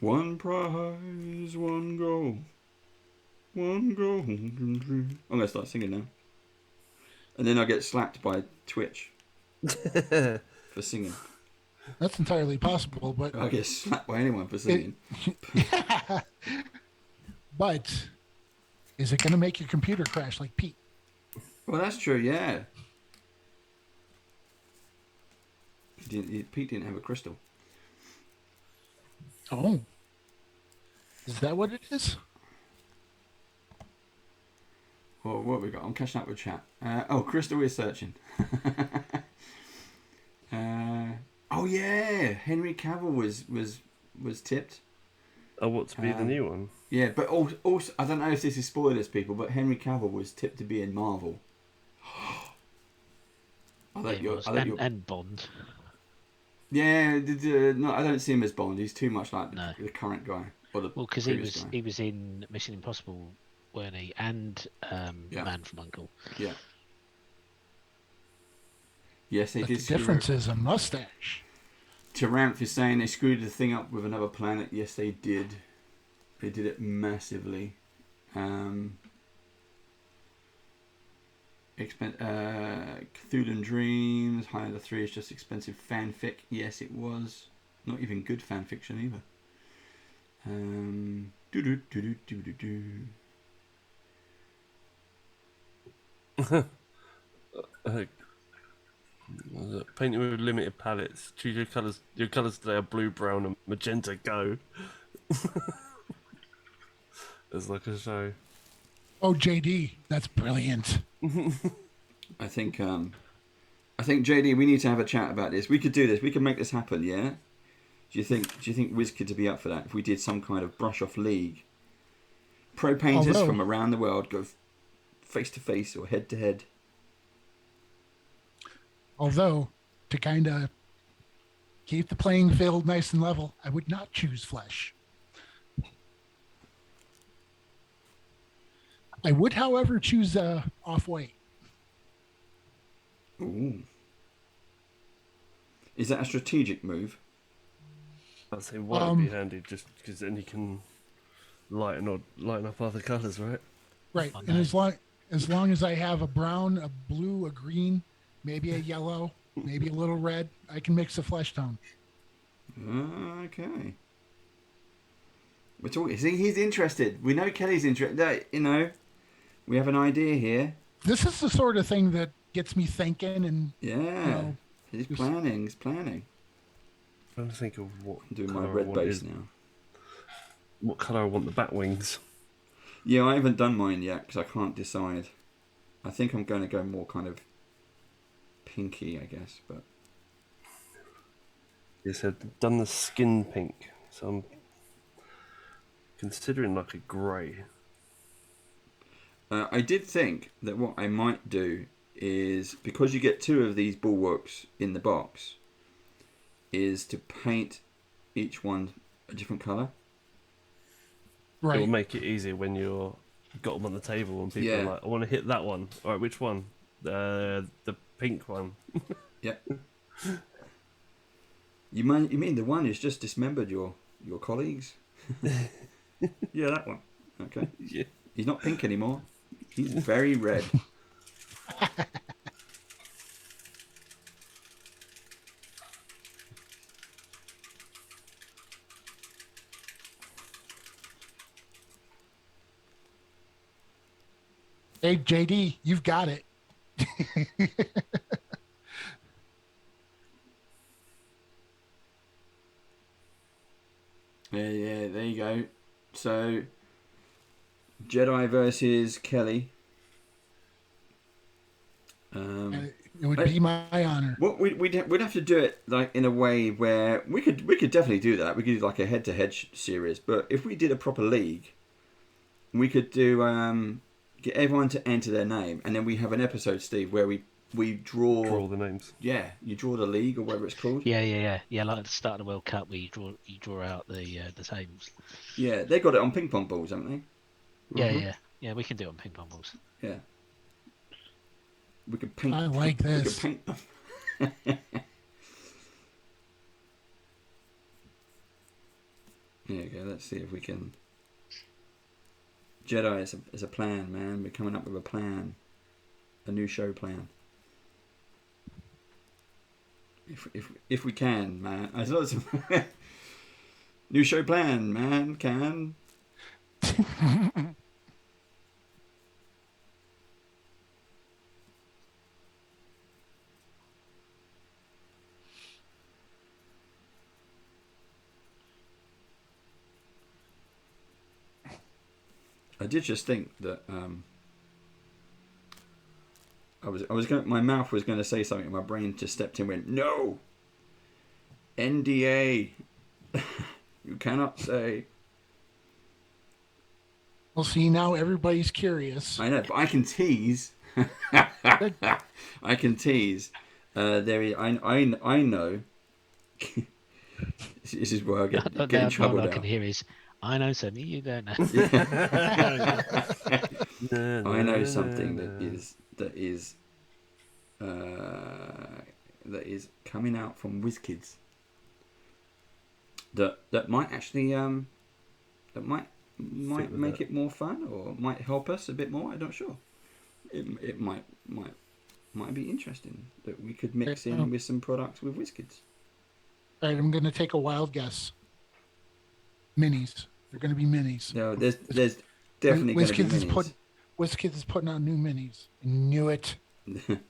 B: One prize, one goal, one golden dream. I'm gonna start singing now, and then I get slapped by Twitch for singing.
C: That's entirely possible, but
B: I get slapped by anyone for singing.
C: but is it going to make your computer crash like Pete?
B: Well, that's true. Yeah. Pete didn't have a crystal.
C: Oh, is that what it is?
B: Well, what have we got? I'm catching up with chat. Crystal is searching. Oh yeah, Henry Cavill was tipped.
E: Oh, what, to be the new one?
B: Yeah, but also I don't know if this is spoilers, people, but Henry Cavill was tipped to be in Marvel.
D: And Bond.
B: Yeah, no, I don't see him as Bond. He's too much like the current guy or the
D: because
B: previous guy.
D: he was in Mission Impossible, weren't he? And Man from Uncle.
B: Yeah. Yes, they
C: But
B: did.
C: the difference is a mustache.
B: Taranth is saying they screwed the thing up with another planet. Yes, they did. They did it massively. Cthulhu Dreams, Highlander 3 is just expensive fanfic. Yes, it was. Not even good fanfiction either.
E: Painting with limited palettes. Choose your colours. Your colours today are blue, brown, and magenta. Go. It's like a show.
C: Oh, JD, that's brilliant.
B: I think JD, we need to have a chat about this. We could do this. We could make this happen. Yeah. Do you think WizKids would be up for that if we did some kind of brush off league? Pro painters from around the world go face to face or head to head.
C: Although, to kind of keep the playing field nice and level, I would not choose flesh. I would, however, choose off-white.
B: Ooh. Is that a strategic move?
E: I'd say white would be handy, just because then you can lighten up other colours, right?
C: Right, and as long as I have a brown, a blue, a green, maybe a yellow, maybe a little red, I can mix a flesh tone.
B: Okay. We're talking. See, he's interested. We know Kelly's interested. You know, we have an idea here.
C: This is the sort of thing that gets me thinking, and
B: he's planning. He's planning.
E: I'm trying to think of what.
B: I'm doing my red base now.
E: What colour I want the bat wings?
B: Yeah, I haven't done mine yet because I can't decide. I think I'm going to go more kind of pinky, I guess. But
E: yes, I've done the skin pink, so I'm considering like a grey.
B: I did think that what I might do is, because you get 2 of these bulwarks in the box, is to paint each one a different colour.
E: Right. It will make it easier when you've got them on the table and people are like, I want to hit that one. All right, which one? The pink one.
B: Yep. You mean the one who's just dismembered your colleagues? Yeah, that one. Okay.
E: Yeah.
B: He's not pink anymore. He's very red.
C: Hey, JD, you've got it.
B: Yeah, there you go. So, Jedi versus Kelly.
C: It would be my honor.
B: What we'd have to do it like in a way where we could definitely do that. We could do like a head-to-head series. But if we did a proper league, we could do get everyone to enter their name, and then we have an episode, Steve, where we draw
E: the names.
B: Yeah, you draw the league or whatever it's called.
D: Yeah. Like at the start of the World Cup, where you draw out the tables.
B: Yeah, they got it on ping pong balls, haven't they?
D: Yeah, yeah. We can do it on ping pong balls.
B: Yeah. We could paint.
C: I like this.
B: We could paint them. There you go. Let's see if we can. Jedi is a plan, man. We're coming up with a plan, a new show plan. If we can, man. I thought new show plan, man. Can. I did just think that my mouth was going to say something, and my brain just stepped in and went, no! NDA! You cannot say.
C: Well, see, now everybody's curious.
B: I know, but I can tease. I can tease. I know. This is where I get in trouble
D: all
B: now.
D: I can hear is, I know something you don't know.
B: I know something that is coming out from WizKids. That might actually that might make it more fun, or might help us a bit more. I'm not sure. It might be interesting that we could mix in with some products with WizKids.
C: All right, I'm going to take a wild guess. Minis. They're going to be minis.
B: No, there's definitely going to be minis.
C: WizKids is putting out new minis. I knew it.
B: Wouldn't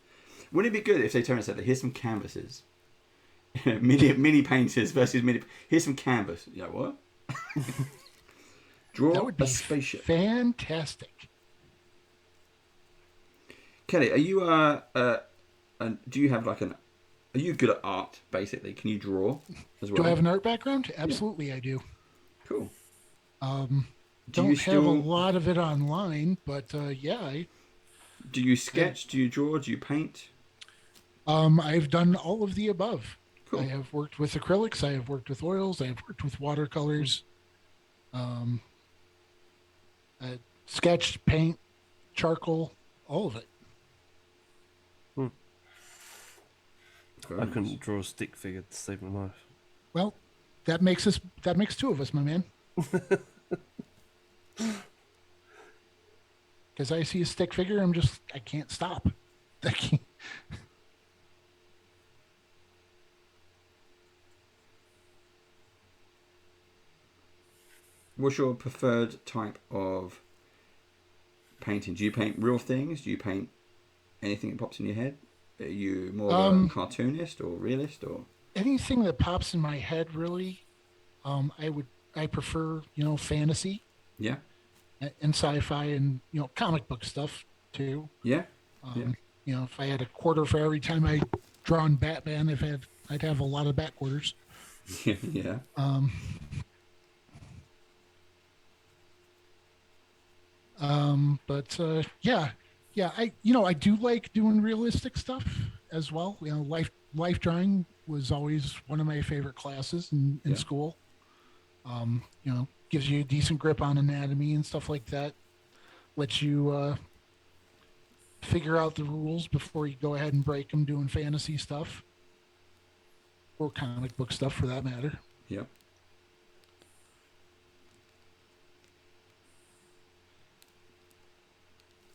B: it be good if they turned and said, "Here's some canvases, mini painters versus mini. Here's some canvas." You know what? Draw
C: That would be
B: a spaceship.
C: Fantastic.
B: Kelly, are you do you have like an? Are you good at art? Basically, can you draw as well?
C: Do I have an art background? Absolutely, yeah. I do.
B: Cool.
C: Don't have a lot of it online, but yeah.
B: Do you sketch? Do you draw? Do you paint?
C: I've done all of the above.
B: Cool.
C: I have worked with acrylics. I have worked with oils. I have worked with watercolors. Sketch, paint, charcoal, all of it.
E: I couldn't draw a stick figure to save my life.
C: Well, that makes two of us, my man. Because I see a stick figure, I can't stop. I can't.
B: What's your preferred type of painting? Do you paint real things? Do you paint anything that pops in your head? Are you more of a cartoonist or realist or
C: anything that pops in my head? Really, I prefer fantasy.
B: Yeah.
C: And sci-fi and comic book stuff too.
B: Yeah.
C: If I had a quarter for every time I drawn Batman, I'd have a lot of bat quarters.
B: Yeah.
C: I do like doing realistic stuff as well. Life drawing was always one of my favorite classes in school. Gives you a decent grip on anatomy and stuff like that. Lets you figure out the rules before you go ahead and break them doing fantasy stuff. Or comic book stuff for that matter.
B: Yep.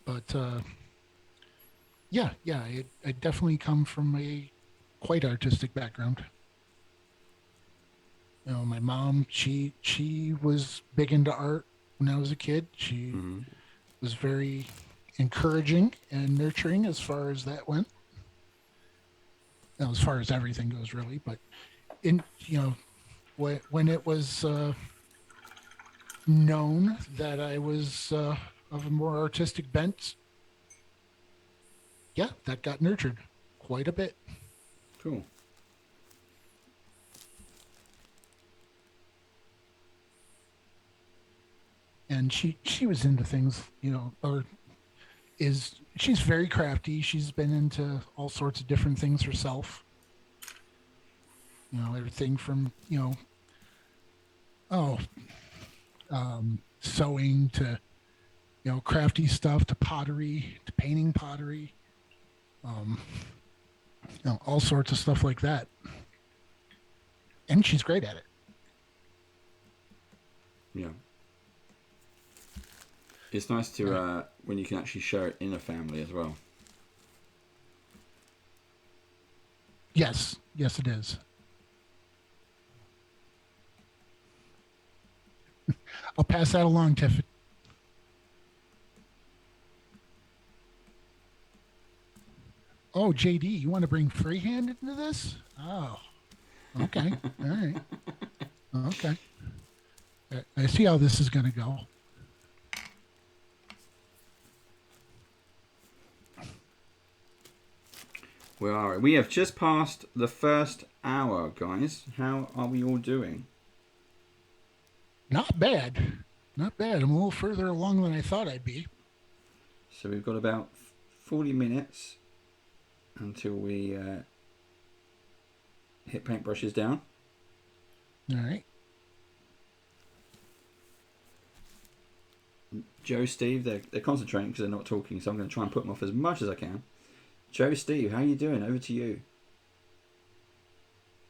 C: But I definitely come from a quite artistic background. My mom, she was big into art when I was a kid. She was very encouraging and nurturing as far as that went. As far as everything goes, really. But when it was known that I was of a more artistic bent, yeah, that got nurtured quite a bit.
B: Cool.
C: And she was into things, she's very crafty. She's been into all sorts of different things herself. Everything from, sewing to, crafty stuff to pottery, to painting pottery, all sorts of stuff like that. And she's great at it.
B: Yeah. It's nice to when you can actually share it in a family as well.
C: Yes, it is. I'll pass that along, Tiff. Oh, JD, you want to bring freehand into this? Oh, okay. All right. Okay. I see how this is going to go.
B: Where are we? We have just passed the first hour, guys. How are we all doing?
C: Not bad. Not bad. I'm a little further along than I thought I'd be.
B: So we've got about 40 minutes until we hit paintbrushes down.
C: All right.
B: Joe, Steve, they're concentrating because they're not talking, so I'm going to try and put them off as much as I can. Joe, Steve, how you doing? Over to you.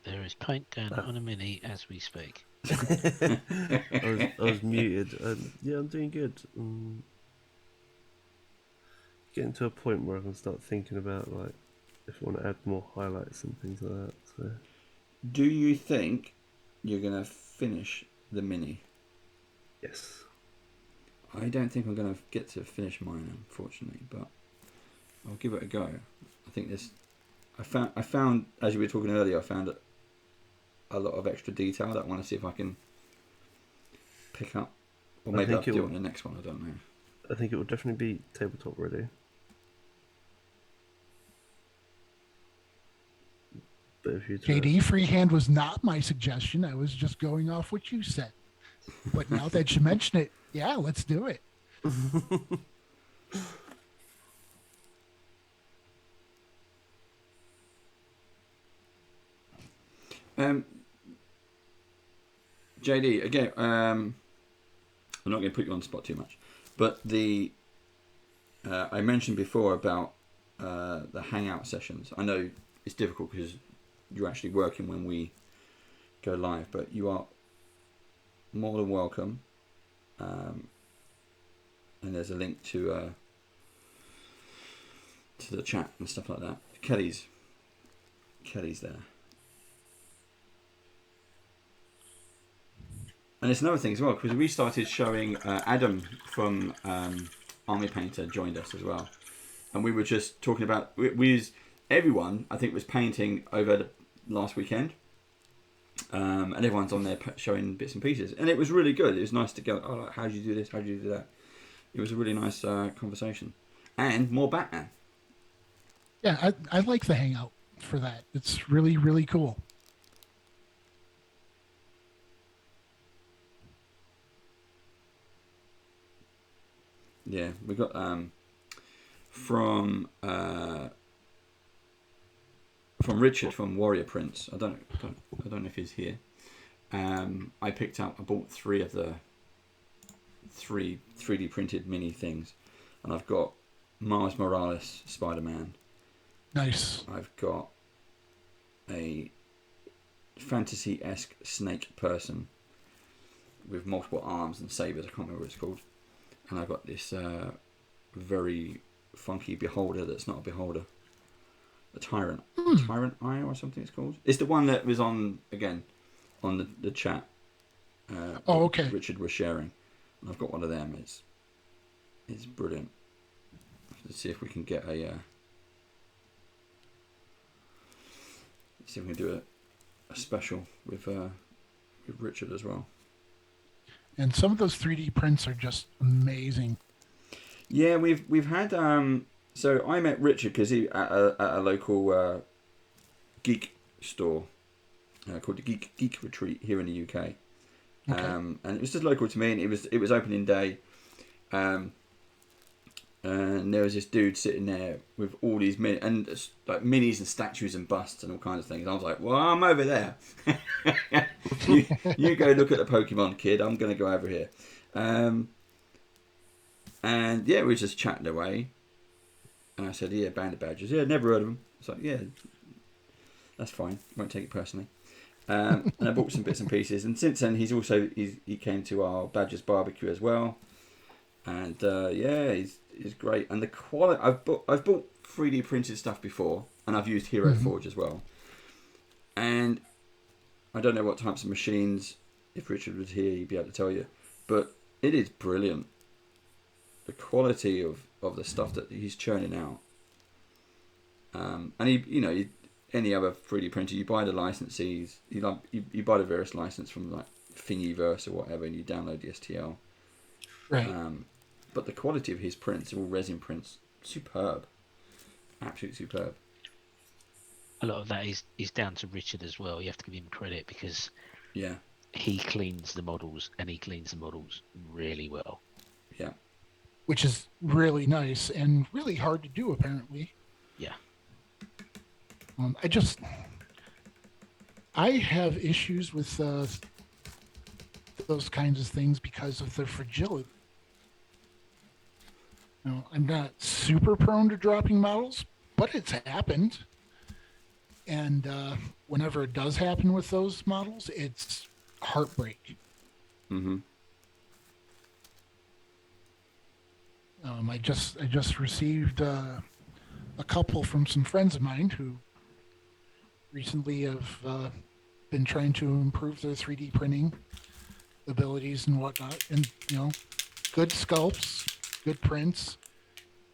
D: There is paint going on a mini as we speak.
E: I was muted. Yeah, I'm doing good. Getting to a point where I can start thinking about like if I want to add more highlights and things like that. So.
B: Do you think you're going to finish the mini?
E: Yes.
B: I don't think I'm going to get to finish mine, unfortunately, but I'll give it a go. I think this. I found, as you were talking earlier, I found a lot of extra detail that I want to see if I can pick up, or maybe I'll do it on the next one. I don't know.
E: I think it will definitely be tabletop ready. But if you
C: JD, freehand was not my suggestion. I was just going off what you said. But now that you mention it, yeah, let's do it.
B: JD, again, I'm not going to put you on the spot too much, but I mentioned before about the hangout sessions. I know it's difficult because you're actually working when we go live, but you are more than welcome. And there's a link to the chat and stuff like that. Kelly's there. And it's another thing as well, because we started showing Adam from Army Painter joined us as well, and we were just talking about everyone I think was painting over the last weekend, and everyone's on there showing bits and pieces, and it was really good. It was nice to go, oh, how do you do this? How do you do that? It was a really nice conversation, and more Batman.
C: Yeah, I like the hangout for that. It's really, really cool.
B: Yeah, we got from Richard from Warrior Prince. I don't know if he's here. I bought 3 of the 3D printed mini things, and I've got Miles Morales Spider-Man.
C: Nice.
B: I've got a fantasy-esque snake person with multiple arms and sabers. I can't remember what it's called. And I've got this very funky beholder that's not a beholder. A tyrant. Tyrant Eye or something it's called. It's the one that was on the chat.
C: Okay.
B: Richard was sharing. And I've got one of them. It's brilliant. Let's see if we can get a... see if we can do a special with Richard as well.
C: And some of those 3D prints are just amazing.
B: Yeah, we've had so I met Richard because he at a local geek store called the Geek Retreat here in the UK.
C: Okay.
B: And it was just local to me, and it was opening day. And there was this dude sitting there with all these like minis and statues and busts and all kinds of things. I was like, well, I'm over there. you go look at the Pokemon, kid. I'm going to go over here. And yeah, we were just chatting away. And I said, yeah, Bandit Badgers. Yeah, never heard of them. It's like, yeah, that's fine. Won't take it personally. And I bought some bits and pieces. And since then, he came to our Badgers barbecue as well. And yeah, he's great. And the quality, I've bought 3D printed stuff before, and I've used Hero Forge as well. And I don't know what types of machines, if Richard was here, he'd be able to tell you. But it is brilliant. The quality of the stuff that he's churning out. And any other 3D printer, you buy the licenses, you buy the various license from like Thingiverse or whatever, and you download the STL.
C: Right.
B: But the quality of his prints, all resin prints, superb. Absolutely superb.
D: a lot of that is down to Richard as well. You have to give him credit because
B: Yeah.
D: he cleans the models, and he cleans the models really well.
B: Yeah.
C: which is really nice and really hard to do, apparently.
D: Yeah.
C: I have issues with those kinds of things because of their fragility. I'm not super prone to dropping models, but it's happened. And whenever it does happen with those models, it's heartbreak.
B: Mm-hmm.
C: I just received a couple from some friends of mine who recently have been trying to improve their 3D printing abilities and whatnot, and good sculpts, good prints,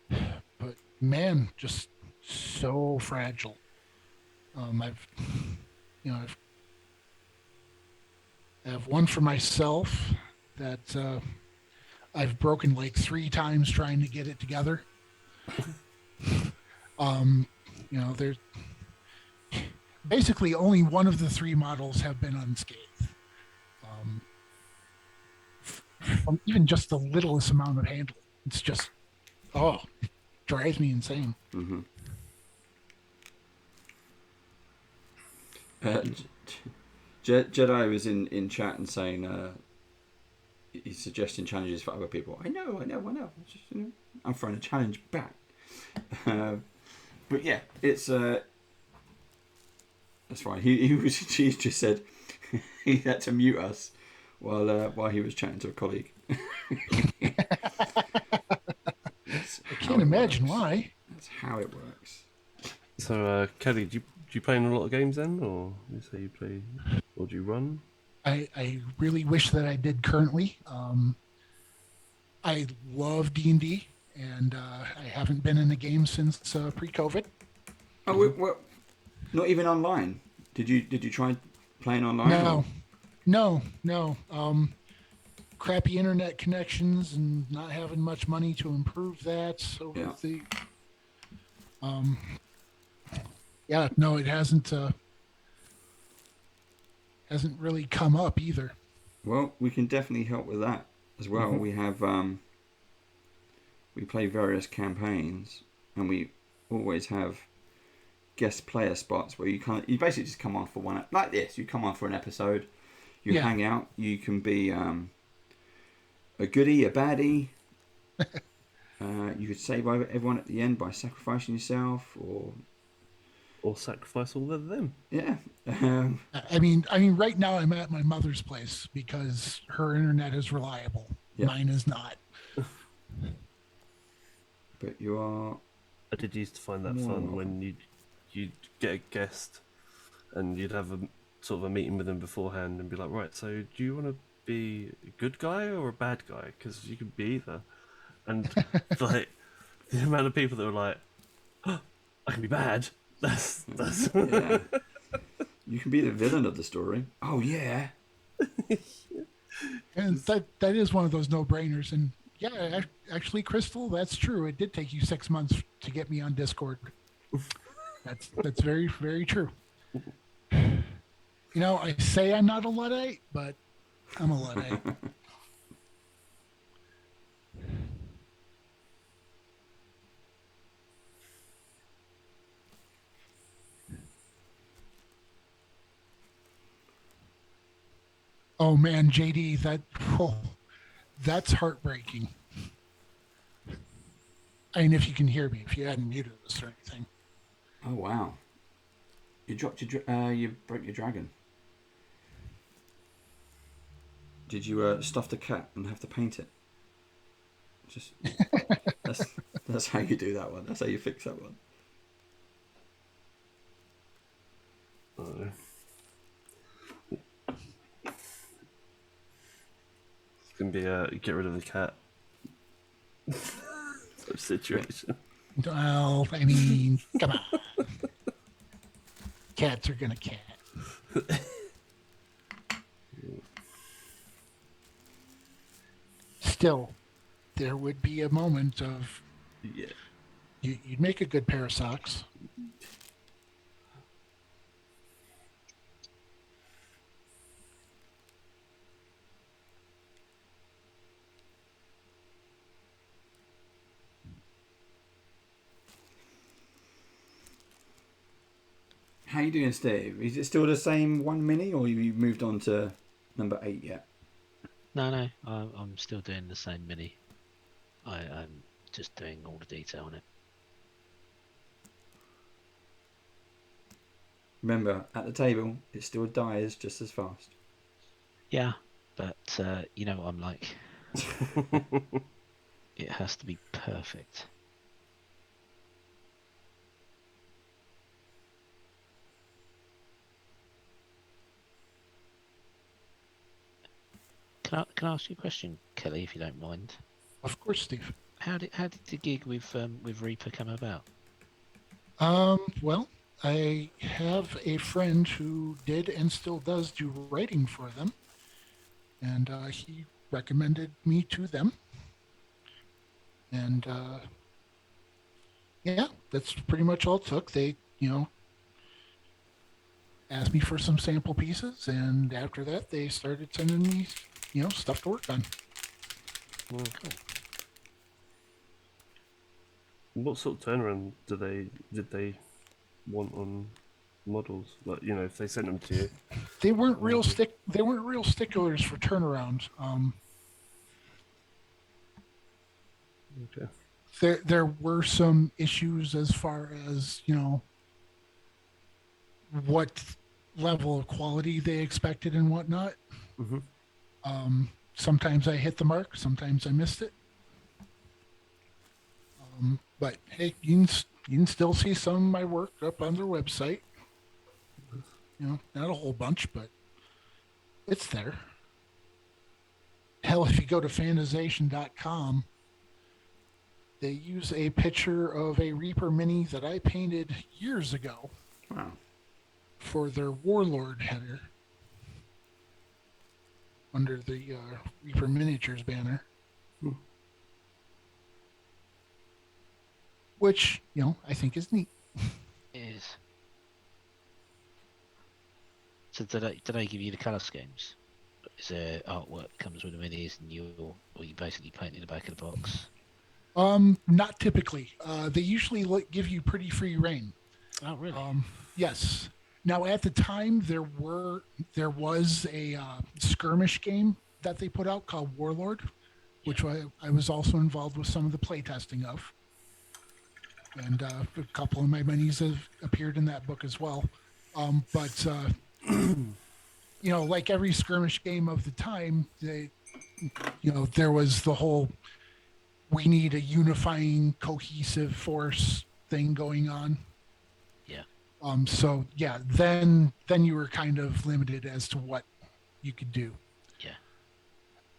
C: but man, just so fragile. I have one for myself that I've broken like 3 times trying to get it together. There's basically only one of the 3 models have been unscathed. From even just the littlest amount of handling, it's just drives me insane.
B: Mm-hmm. Jedi was in chat and saying he's suggesting challenges for other people. I know. It's just, I'm throwing a challenge back. But yeah, it's that's fine. He just said he had to mute us while he was chatting to a colleague.
C: I can't imagine why.
B: That's how it works.
E: So, Kelly, do you play in a lot of games then, or you say you play, or do you run?
C: I really wish that I did currently. I love D&D, and I haven't been in a game since pre-COVID.
B: Oh, what? Not even online. Did you try playing online?
C: No. Crappy internet connections and not having much money to improve that. So it hasn't really come up either.
B: Well, we can definitely help with that as well.
E: Mm-hmm.
B: We have we play various campaigns, and we always have guest player spots where you basically just come on for one, like this. You come on for an episode, you hang out. You can be a goodie, a baddie. You could save everyone at the end by sacrificing yourself,
E: or sacrifice all of them.
B: Yeah.
C: I mean, right now I'm at my mother's place because her internet is reliable.
B: Yep.
C: Mine is not.
B: But you are.
E: I did used to find that fun when you'd get a guest and you'd have a sort of a meeting with them beforehand and be like, right, so do you want to be a good guy or a bad guy? Because you could be either. And like the amount of people that were like, oh, I can be bad. That's
B: Yeah. You can be the villain of the story. Oh yeah.
C: And that is one of those no-brainers. And yeah, actually, Crystal, that's true. It did take you 6 months to get me on Discord. That's very, very true. I say I'm not a Luddite, but I'm a Luddite. Oh man, JD, that's heartbreaking. I mean, if you can hear me, if you hadn't muted us or anything.
B: Oh wow. You dropped you broke your dragon. Did you stuff the cat and have to paint it? Just that's how you do that one. That's how you fix that one.
E: It's gonna be a get rid of the cat sort of situation.
C: Well, I mean, come on. Cats are gonna cat. Still, there would be a moment of
E: Yeah.
C: you'd make a good pair of socks.
B: How you doing, Steve? Is it still the same 1 mini, or you moved on to number 8 yet?
D: No, I'm still doing the same mini. I'm just doing all the detail on it.
B: Remember, at the table, it still dies just as fast.
D: Yeah, but you know what I'm like. It has to be perfect. Can I ask you a question, Kelly, if you don't mind?
C: Of course, Steve.
D: How did the gig with Reaper come about?
C: Well, I have a friend who did and still does do writing for them, and he recommended me to them. And yeah, that's pretty much all it took. They, asked me for some sample pieces, and after that, they started sending me, stuff to work on.
D: Cool.
E: What sort of turnaround did they want on models? Like, if they sent them to you.
C: They weren't real sticklers for turnaround.
E: Okay.
C: There were some issues as far as what level of quality they expected and whatnot.
E: Mm-hmm.
C: Sometimes I hit the mark, sometimes I missed it. But hey, you can still see some of my work up on their website. Not a whole bunch, but it's there. Hell, if you go to fanization.com, they use a picture of a Reaper Mini that I painted years ago.
B: Wow.
C: For their Warlord header under the Reaper Miniatures banner. Which, I think is neat.
D: It is. So did I give you the colour schemes? Is there artwork that comes with the minis and you basically painted the back of the box?
C: Not typically. They usually give you pretty free reign.
D: Oh, really?
C: Yes. Now, at the time, there was a skirmish game that they put out called Warlord, which I was also involved with some of the playtesting of. And a couple of my minis have appeared in that book as well. But like every skirmish game of the time, there was the whole we need a unifying, cohesive force thing going on.
D: Yeah.
C: So yeah, then you were kind of limited as to what you could do.
D: Yeah.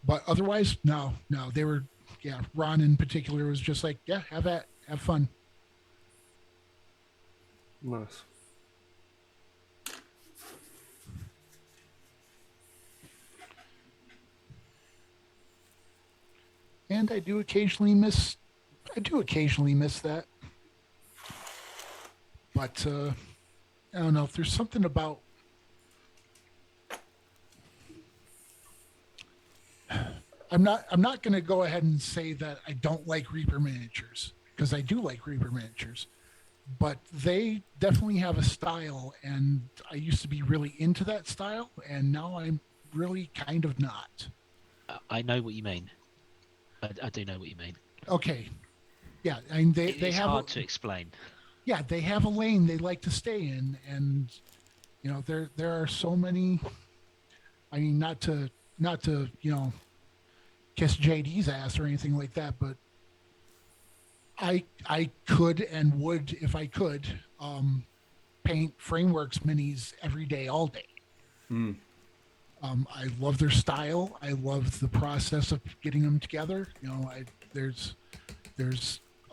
C: But otherwise, no, they were. Yeah, Ron in particular was just like, yeah, have fun.
E: Nice.
C: And I do occasionally miss that. But I don't know if there's something about I'm not going to go ahead and say that I don't like Reaper miniatures, because I do like Reaper miniatures. But they definitely have a style, and I used to be really into that style, and now I'm really kind of not.
D: I know what you mean. I do know what you mean.
C: Okay. Yeah, I mean, they
D: It's
C: have
D: hard to explain.
C: Yeah, they have a lane they like to stay in, and there are so many. I mean, not to kiss JD's ass or anything like that, but I could and would, if I could, paint Frameworks minis every day, all day. I love their style. I love the process of getting them together. There's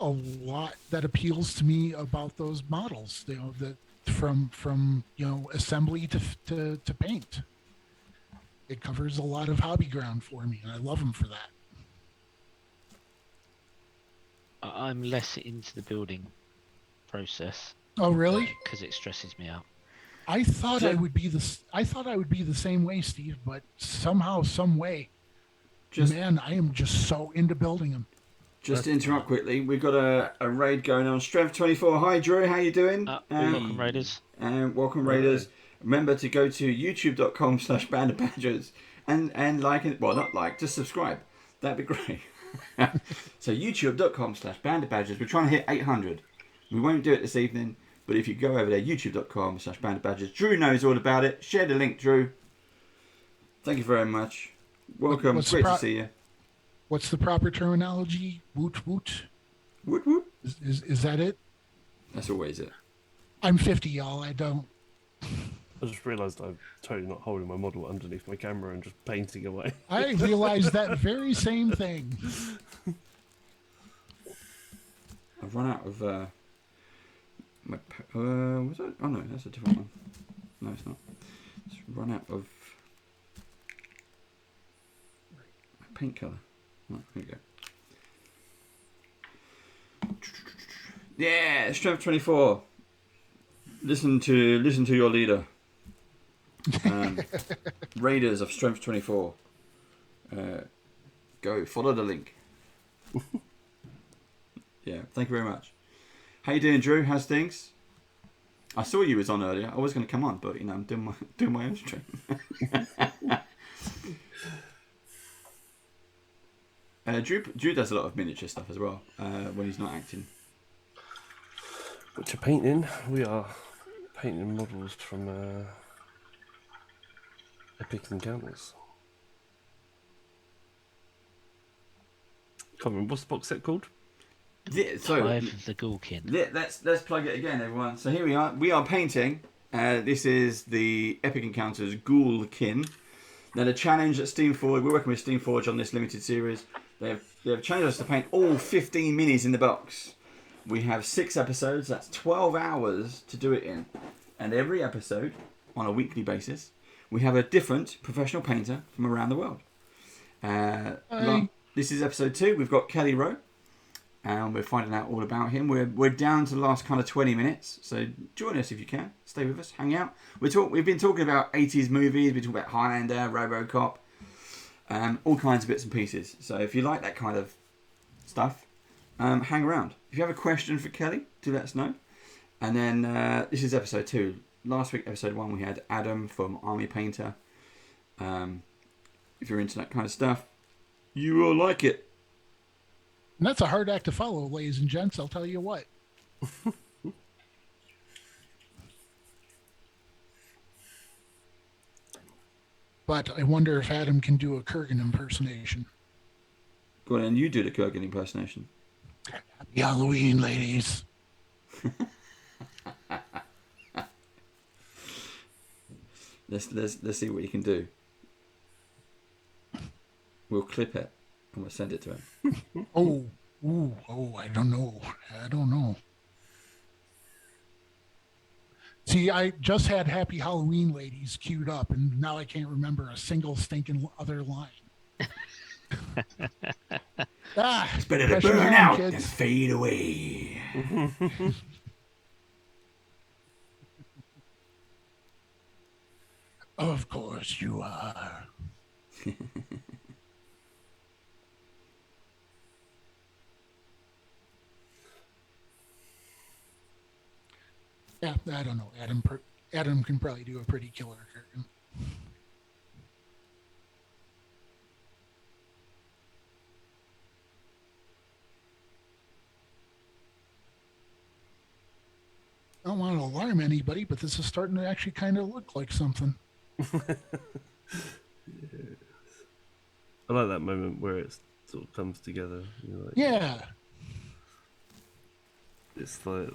C: a lot that appeals to me about those models. That from assembly to paint. It covers a lot of hobby ground for me, and I love them for that.
D: I'm less into the building process.
C: Oh, really?
D: Because it stresses me out.
C: I thought I would be the same way, Steve, but somehow, some way, man, I am just so into building them.
B: Just to interrupt quickly, we've got a raid going on. Strength 24. Hi, Drew. How you doing?
D: Welcome, Raiders.
B: Welcome, Raiders. Remember to go to youtube.com/bandofbadgers and like it. Well, not like, just subscribe. That'd be great. So youtube.com/bandofbadgers. We're trying to hit 800. We won't do it this evening, but if you go over there, youtube.com/bandofbadgers. Drew knows all about it. Share the link, Drew. Thank you very much. Welcome. Great to see you.
C: What's the proper terminology? Woot woot.
B: Woot woot.
C: Is that it?
B: That's always it.
C: I'm 50, y'all. I don't.
E: I just realised I'm totally not holding my model underneath my camera and just painting away.
C: I realized that very same thing.
B: I've run out of my. Was that? Oh no, that's a different one. No, it's not. It's run out of my paint colour. Right, here we go. Yeah, Strength 24. Listen to your leader. Raiders of Strength 24. Go follow the link. Yeah, thank you very much. How you doing, Drew? How's things? I saw you was on earlier. I was going to come on, but I'm doing my own stream. Drew does a lot of miniature stuff as well when he's not acting.
E: Which are painting. We are painting models from Epic Encounters. Can't remember what's the box set called.
D: Five of the Ghoul kin.
B: Let's plug it again, everyone. So here we are. We are painting. This is the Epic Encounters Ghoul kin. Now the challenge at Steamforge. We're working with Steamforge on this limited series. They have challenged us to paint all 15 minis in the box. We have 6 episodes. That's 12 hours to do it in. And every episode, on a weekly basis, we have a different professional painter from around the world. This is episode 2. We've got Kelly Rowe. And we're finding out all about him. We're down to the last kind of 20 minutes. So join us if you can. Stay with us. Hang out. We've been talking about 80s movies. We talk about Highlander, RoboCop. All kinds of bits and pieces. So if you like that kind of stuff, hang around. If you have a question for Kelly, do let us know. And then this is episode 2. Last week, episode 1, we had Adam from Army Painter. If you're into that kind of stuff, you will like it.
C: And that's a hard act to follow, ladies and gents. I'll tell you what. But I wonder if Adam can do a Kurgan impersonation.
B: Go on, and you do the Kurgan impersonation.
C: Happy Halloween, ladies.
B: Let's see what you can do. We'll clip it and we'll send it to him.
C: Oh, I don't know. See, I just had Happy Halloween, ladies queued up, and now I can't remember a single stinking other line.
B: It's better to burn out than fade away.
C: Of course you are. Yeah, I don't know. Adam can probably do a pretty killer Kurgan. I don't want to alarm anybody, but this is starting to actually kind of look like something.
E: Yeah. I like that moment where it sort of comes together. Like,
C: yeah.
E: It's like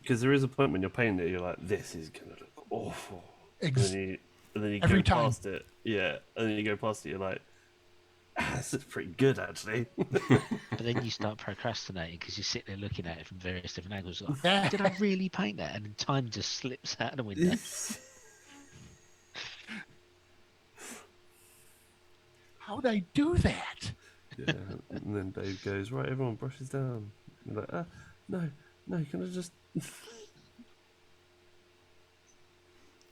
E: because there is a point when you're painting it, you're like, this is going to look awful. And then you go past it. Yeah. And then you go past it, you're like, this is pretty good, actually.
D: But then you start procrastinating because you're sitting there looking at it from various different angles. Like, did I really paint that? And then time just slips out the window.
C: How would I do that?
E: Yeah. And then Dave goes, right, everyone brushes down. You're like, no, can I just...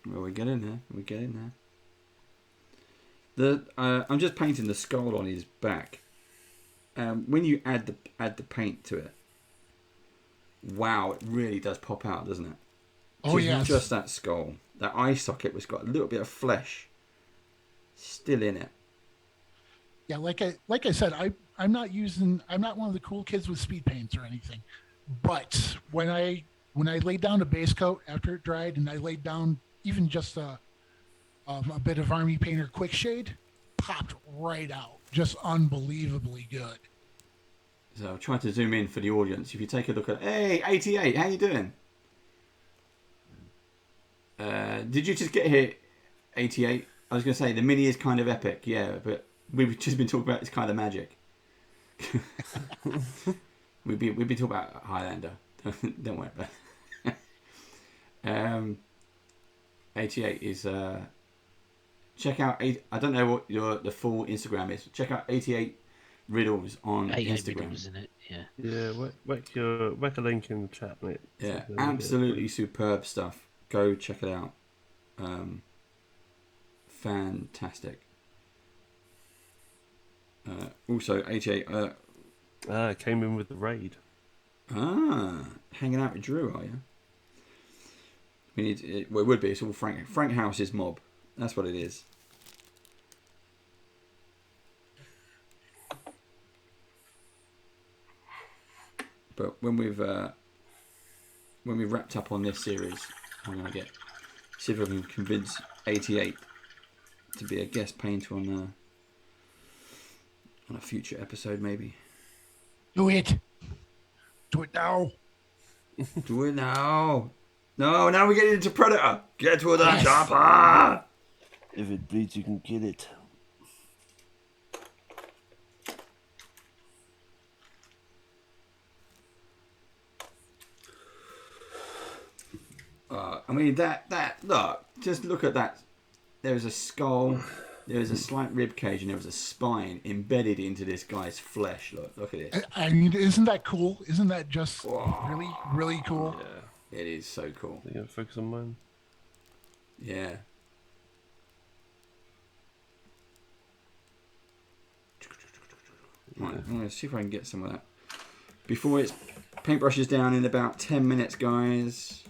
B: Well, we're getting there. I'm just painting the skull on his back. when you add the paint to it, wow, it really does pop out, doesn't it?
C: Oh yeah.
B: Just that skull, that eye socket was got a little bit of flesh still in it.
C: Yeah, like I said, I'm not one of the cool kids with speed paints or anything. But when I laid down a base coat after it dried, and I laid down even just a bit of Army Painter Quick Shade, popped right out, just unbelievably good.
B: So I'll try to zoom in for the audience. If you take a look at, hey, 88, how you doing? Did you just get here, 88? I was going to say, the mini is kind of epic, yeah, but we've just been talking about this kind of magic. we've been talking about Highlander. Don't worry about it. 88 is... check out... I don't know what the full Instagram is. Check out 88 Riddles on
D: 88
B: Instagram.
D: Riddles, isn't it? Yeah.
E: Yeah, whack a link in the chat, mate.
B: Yeah, absolutely superb stuff. Go check it out. Fantastic. Also, 88.
E: Came in with the raid.
B: Hanging out with Drew, are you? We need. It would be. It's all Frank House's mob. That's what it is. But when we've wrapped up on this series, I'm gonna see if I can convince 88 to be a guest painter on a future episode, maybe.
C: Do it. Do it now.
B: Do it now. No, now we're getting into Predator. Get to the
C: Yes.
B: chopper.
E: If it bleeds, you can kill it.
B: I mean, that look, just look at that. There was a skull, there was a slight rib cage, and there was a spine embedded into this guy's flesh. Look at this.
C: I mean, isn't that cool? Isn't that just really, really cool?
E: Yeah.
B: It is so cool.
E: Are you gonna focus on mine?
B: Yeah. Right, I'm going to see if I can get some of that. Before it's paintbrushes down in about 10 minutes, guys.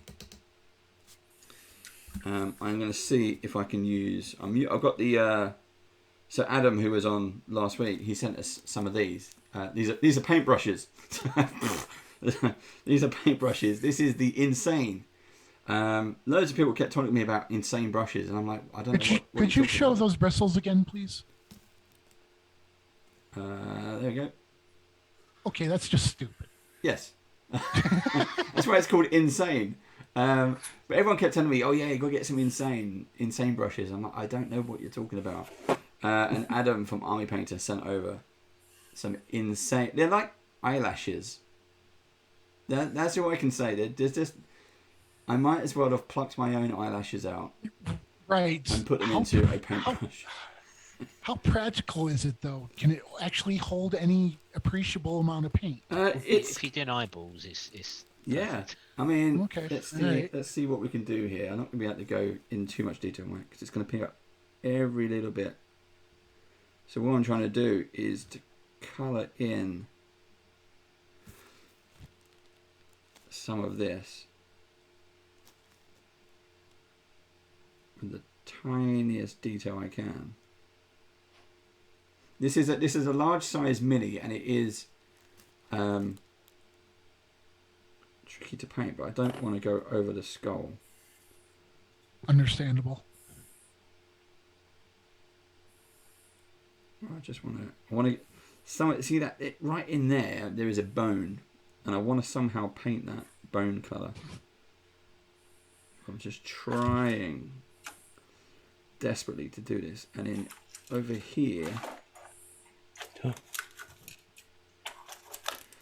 B: I'm going to see if I can use... I've got the... So Adam, who was on last week, he sent us some of these. These are paintbrushes. These are paintbrushes. This is the Insane. Loads of people kept talking to me about Insane brushes, and I'm like, I don't know what
C: Could you show those bristles again, please?
B: There we go.
C: Okay, that's just stupid.
B: Yes. That's why it's called Insane. But everyone kept telling me, oh yeah, you got to get some insane brushes. I'm like, I don't know what you're talking about. And Adam from Army Painter sent over some insane... They're like eyelashes. That's all I can say. There's just... I might as well have plucked my own eyelashes out.
C: Right.
B: And put them into a paintbrush.
C: How practical is it, though? Can it actually hold any appreciable amount of paint?
D: If you're doing eyeballs, it's
B: yeah.
D: perfect.
B: I mean,
C: Okay,
B: let's see what we can do here. I'm not going to be able to go in too much detail, Mike, because it's going to pick up every little bit. So what I'm trying to do is to colour in some of this with the tiniest detail I can. This is a large size mini, and it is tricky to paint, but I don't want to go over the skull.
C: Understandable.
B: I just want to see that right in there. There is a bone, and I want to somehow paint that bone color. I'm just trying desperately to do this, and then over here.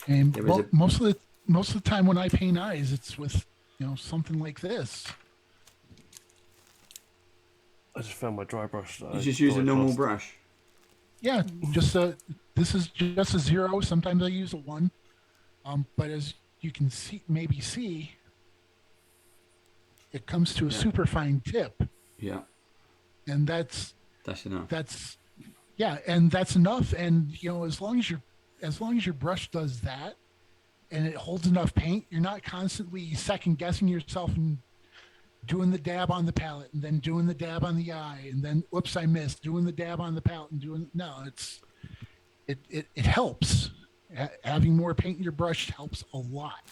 C: And most of the time when I paint eyes, it's with something like this.
E: I just found my dry brush.
B: You just use a normal brush.
C: Yeah, just this is just a 0. Sometimes I use a 1, but as you can maybe see, it comes to a super fine tip.
B: Yeah,
C: and that's
B: enough.
C: And that's enough. And as long as as long as your brush does that and it holds enough paint, you're not constantly second guessing yourself and doing the dab on the palette and then doing the dab on the eye and then whoops, I missed, doing the dab on the palette and doing it helps. Having more paint in your brush helps a lot.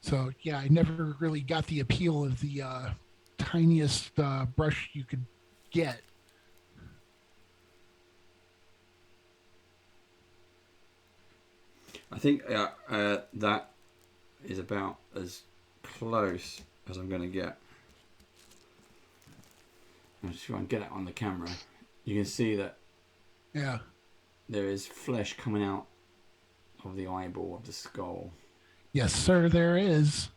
C: So yeah, I never really got the appeal of the tiniest brush you could get.
B: I think that is about as close as I'm going to get. I'm just trying to get it on the camera. You can see that there is flesh coming out of the eyeball of the skull.
C: Yes, sir, there is.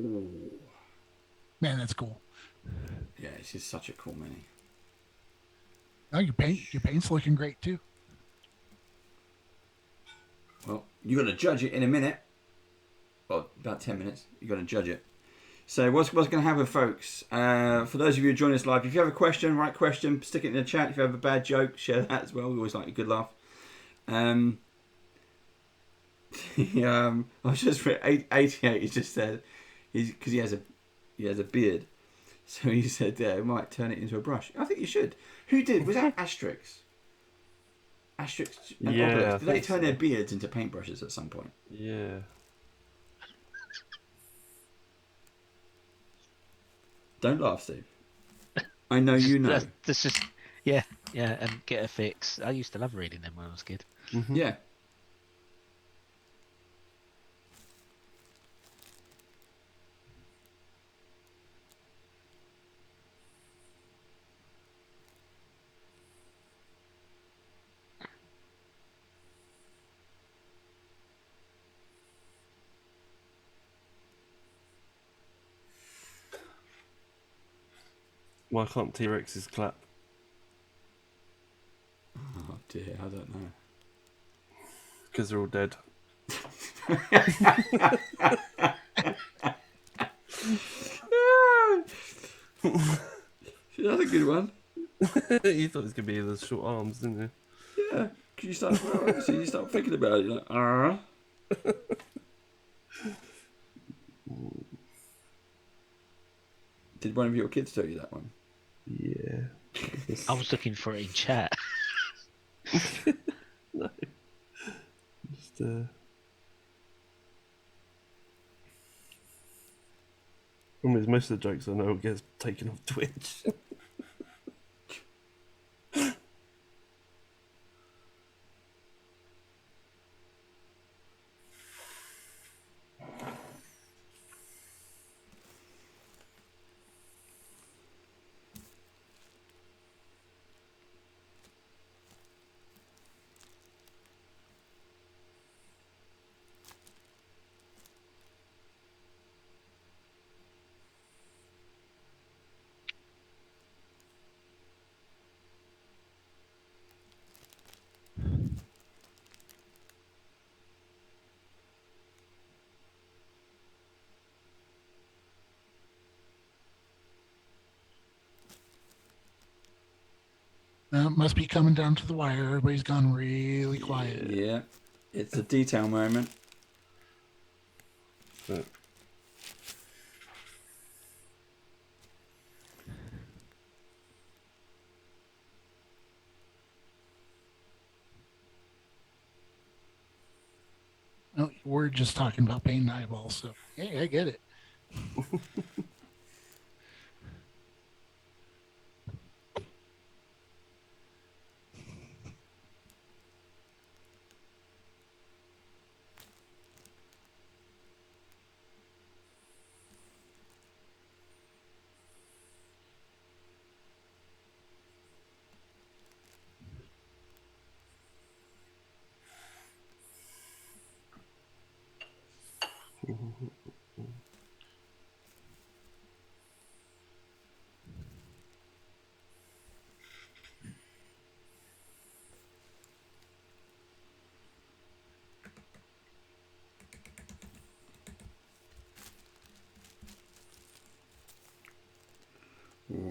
B: Ooh.
C: Man, that's cool.
B: Yeah, it's just such a cool mini.
C: Oh, your paint's looking great too.
B: Well, you're going to judge it in a minute. Well, about 10 minutes. You're going to judge it. So what's going to happen, folks? For those of you who join us live, if you have a question, write question, stick it in the chat. If you have a bad joke, share that as well. We always like a good laugh. I was just 88. He just said because he has a beard, so he said he might turn it into a brush. I think you should. Who did? Was that Asterix? Asterix and Obelix. Did they turn their beards into paintbrushes at some point?
E: Yeah.
B: Don't laugh, Steve. I know you know.
D: That's just yeah, and get a fix. I used to love reading them when I was a kid.
E: Mm-hmm.
B: Yeah.
E: Why can't T-Rexes clap?
B: Oh dear, I don't know.
E: Because they're all dead.
B: That's a good one.
E: You thought it was going to be the short arms, didn't you?
B: Yeah. Can you start? So you start thinking about it. You're like, Did one of your kids tell you that one?
E: Yeah.
D: I was looking for it in chat.
E: No. Just Problem is, most of the jokes I know gets taken off Twitch.
C: Must be coming down to the wire. Everybody's gone really quiet.
B: Yeah. It's a detail moment.
E: But
C: No, we're just talking about painting eyeballs, so hey, I get it.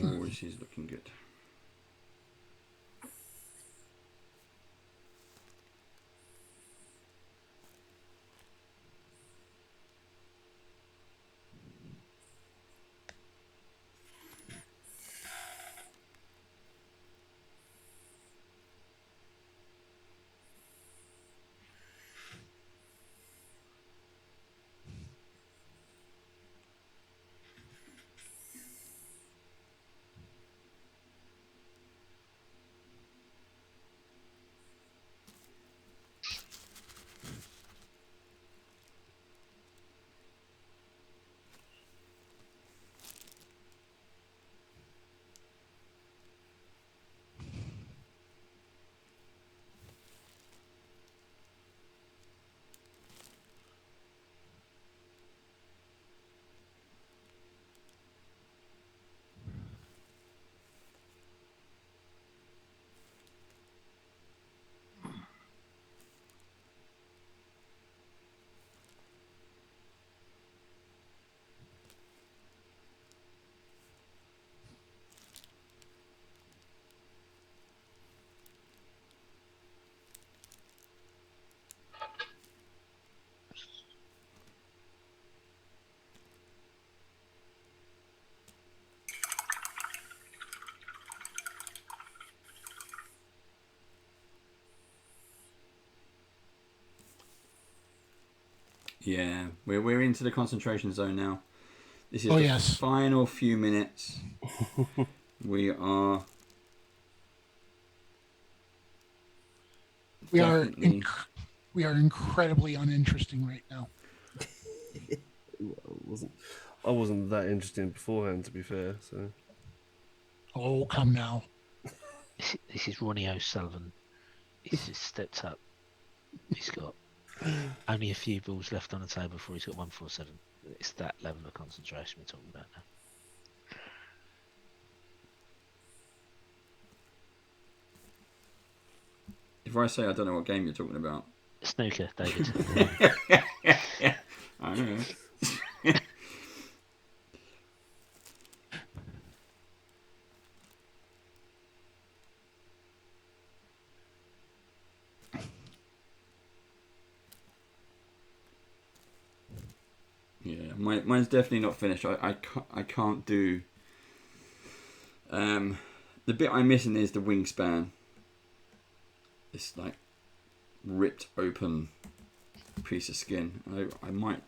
B: Oh, she's looking good. Yeah, we're into the concentration zone now. This is
C: Oh,
B: the
C: yes.
B: final few minutes. We are
C: We are
B: definitely.
C: we are incredibly uninteresting right now.
E: I wasn't that interested beforehand, to be fair. So
C: Oh, come now.
D: This is Ronnie O'Sullivan. He's just stepped up. He's got only a few balls left on the table before he's got 147. It's that level of concentration we're talking about now.
B: If I say I don't know what game you're talking about,
D: Snooker, David.
B: I don't know. Yeah, mine's definitely not finished. I can't do. The bit I'm missing is the wingspan. It's like ripped open piece of skin. I might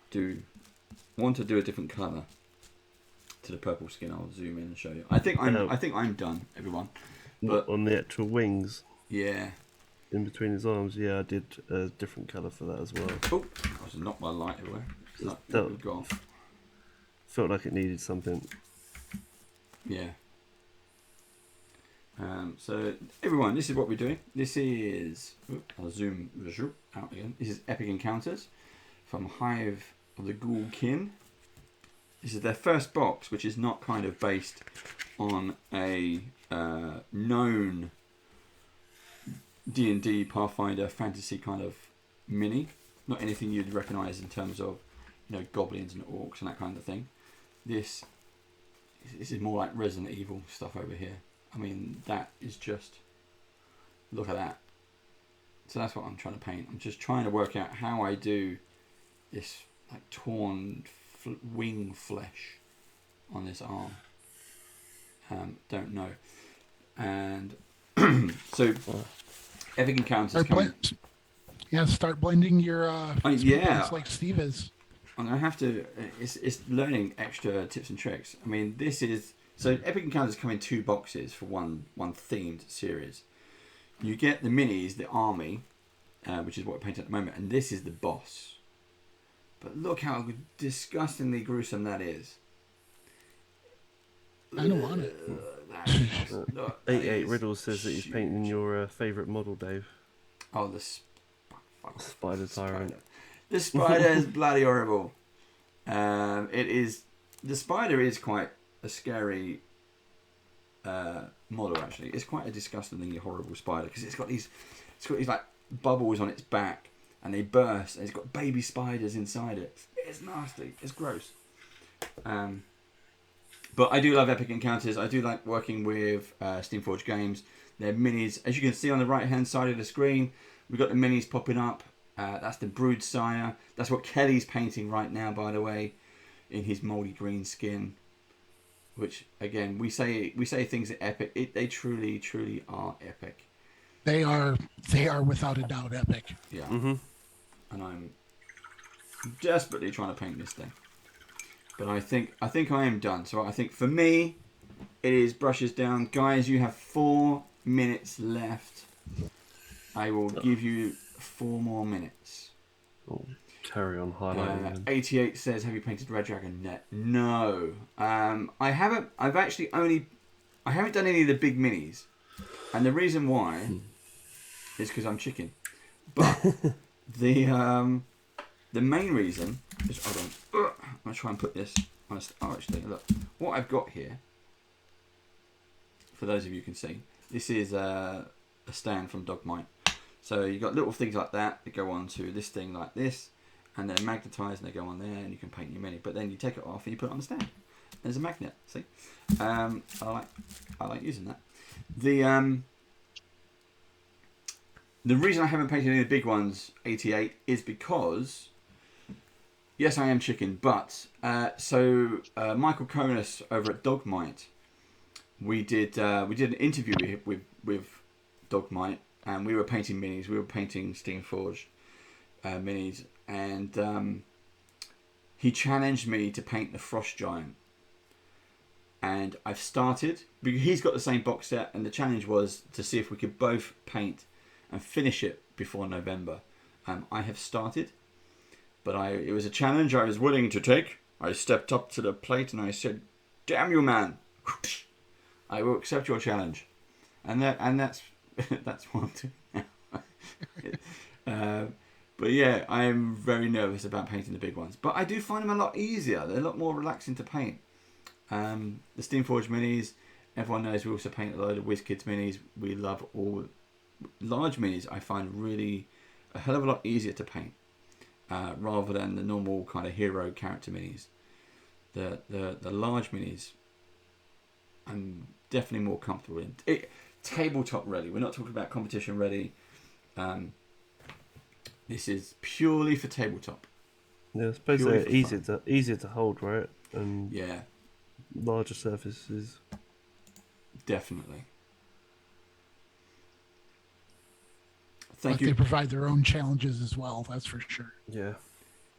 B: want to do a different colour to the purple skin. I'll zoom in and show you. I think I'm done, everyone. But
E: on the actual wings,
B: yeah,
E: in between his arms, yeah, I did a different colour for that as well.
B: oh, I was knocked my light away.
E: That-
B: Gone.
E: Felt like it needed something.
B: Yeah. So everyone, this is what we're doing. This is I'll zoom out again. This is Epic Encounters from Hive of the Ghoul Kin. This is their first box, which is not kind of based on a known D&D Pathfinder fantasy kind of mini. Not anything you'd recognise in terms of, you know, goblins and orcs and that kind of thing. This is more like Resident Evil stuff over here. I mean, that is just, look at that. So that's what I'm trying to paint. I'm just trying to work out how I do this like torn wing flesh on this arm. Don't know. And so Epic Encounters coming.
C: Start blending your
B: yeah.
C: like Steve is.
B: I'm gonna have to. It's learning extra tips and tricks. I mean, this is so Epic Encounters come in 2 boxes for one themed series. You get the minis, the army, which is what we're painting at the moment, and this is the boss. But look how disgustingly gruesome that is.
C: I don't want it.
E: 88 Riddle says that he's painting your favourite model, Dave.
B: Oh, the
E: Spider Tyrant.
B: The spider is bloody horrible. It is. The spider is quite a scary model. Actually, it's quite a disgustingly horrible spider because it's got these like bubbles on its back, and they burst, and it's got baby spiders inside it. It's nasty. It's gross. But I do love Epic Encounters. I do like working with Steamforged Games. Their minis, as you can see on the right hand side of the screen, we've got the minis popping up. That's the Brood Sire. That's what Kelly's painting right now, by the way, in his mouldy green skin. Which again, we say things are epic. They truly are epic.
C: They are without a doubt epic.
B: Yeah.
E: Mm-hmm.
B: And I'm desperately trying to paint this thing. But I think I am done. So I think for me, it is brushes down. Guys, you have 4 minutes left. I will give you 4 more minutes.
E: Oh, carry on highlighting.
B: 88 says, have you painted Red Dragon yet? No. I haven't. I haven't done any of the big minis. And the reason why is because I'm chicken. But the main reason is, hold on. I'm going to try and put this on actually, look. What I've got here, for those of you who can see, this is a stand from Dogmite. So you've got little things like that go on to this thing like this, and they're magnetized and they go on there, and you can paint your mini. But then you take it off and you put it on the stand. There's a magnet. See, I like using that. The reason I haven't painted any of the big ones, 88, is because yes, I am chicken. But Michael Konis over at Dogmite, we did an interview with Dogmite. And we were painting minis. We were painting Steamforged minis, and he challenged me to paint the Frost Giant. And I've started, because he's got the same box set, and the challenge was to see if we could both paint and finish it before November. I have started, but it was a challenge I was willing to take. I stepped up to the plate and I said, "Damn you, man! I will accept your challenge." And that's that's one too. But yeah, I am very nervous about painting the big ones. But I do find them a lot easier. They're a lot more relaxing to paint. The Steamforged minis, everyone knows we also paint a load of WizKids minis. We love all large minis. I find really a hell of a lot easier to paint rather than the normal kind of hero character minis. The large minis, I'm definitely more comfortable in. Tabletop ready. We're not talking about competition ready. This is purely for tabletop.
E: Yeah, I suppose they're easier to hold, right? And
B: yeah,
E: larger surfaces.
B: Definitely.
C: But they provide their own challenges as well, that's for sure.
E: Yeah.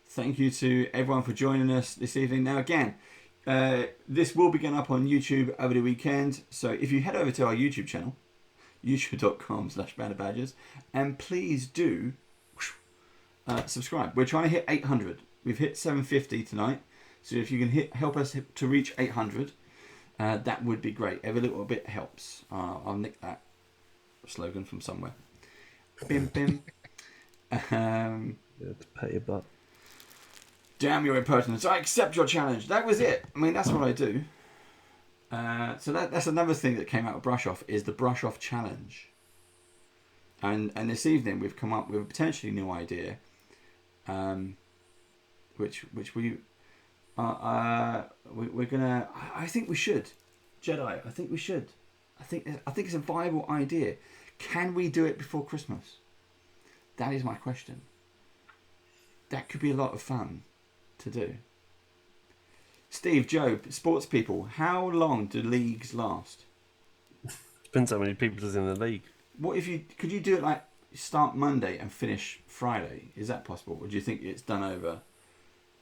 B: Thank you to everyone for joining us this evening. Now, again, this will be going up on YouTube over the weekend. So if you head over to our YouTube channel, youtube.com/bandofbadgers, and please do subscribe. We're trying to hit 800. We've hit 750 tonight. So if you can help us to reach 800, that would be great. Every little bit helps. I'll nick that slogan from somewhere. Bim bim.
E: To pat your butt.
B: Damn your impertinence. I accept your challenge. That was it. I mean, that's what I do. So that's another thing that came out of Brush Off is the Brush Off challenge. And this evening we've come up with a potentially new idea, which we're gonna. I think we should, Jedi. I think we should. I think it's a viable idea. Can we do it before Christmas? That is my question. That could be a lot of fun to do. Steve, Joe, sports people, how long do leagues last?
E: Depends how many people is in the league.
B: What if could you do it like start Monday and finish Friday? Is that possible? Or do you think it's done over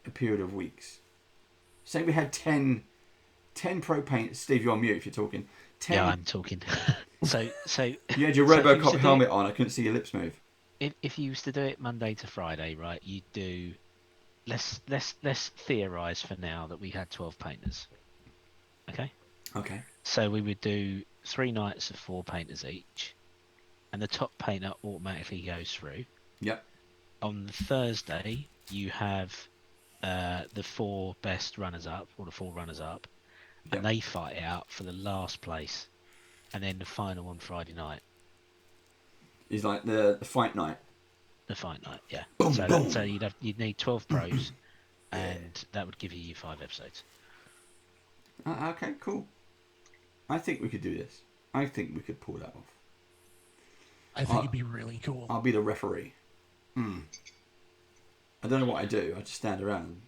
B: a period of weeks? Say we had 10 pro paint. Steve, you're on mute if you're talking. 10...
D: Yeah, I'm talking. So
B: you had your RoboCop helmet on. I couldn't see your lips move.
D: If you used to do it Monday to Friday, right? You'd do. Let's theorise for now that we had 12 painters. Okay.
B: Okay.
D: So we would do 3 nights of 4 painters each, and the top painter automatically goes through.
B: Yep.
D: On Thursday, you have the 4 best runners-up, or the 4 runners-up,
B: yep.
D: and they fight out for the last place, and then the final on Friday night.
B: Is like the fight night.
D: The fight night, yeah.
B: Boom,
D: So,
B: boom.
D: so you'd need 12 pros, and that would give you 5 episodes.
B: Okay, cool. I think we could do this. I think we could pull that off.
C: I think it'd be really cool.
B: I'll be the referee. I don't know what I do. I just stand around and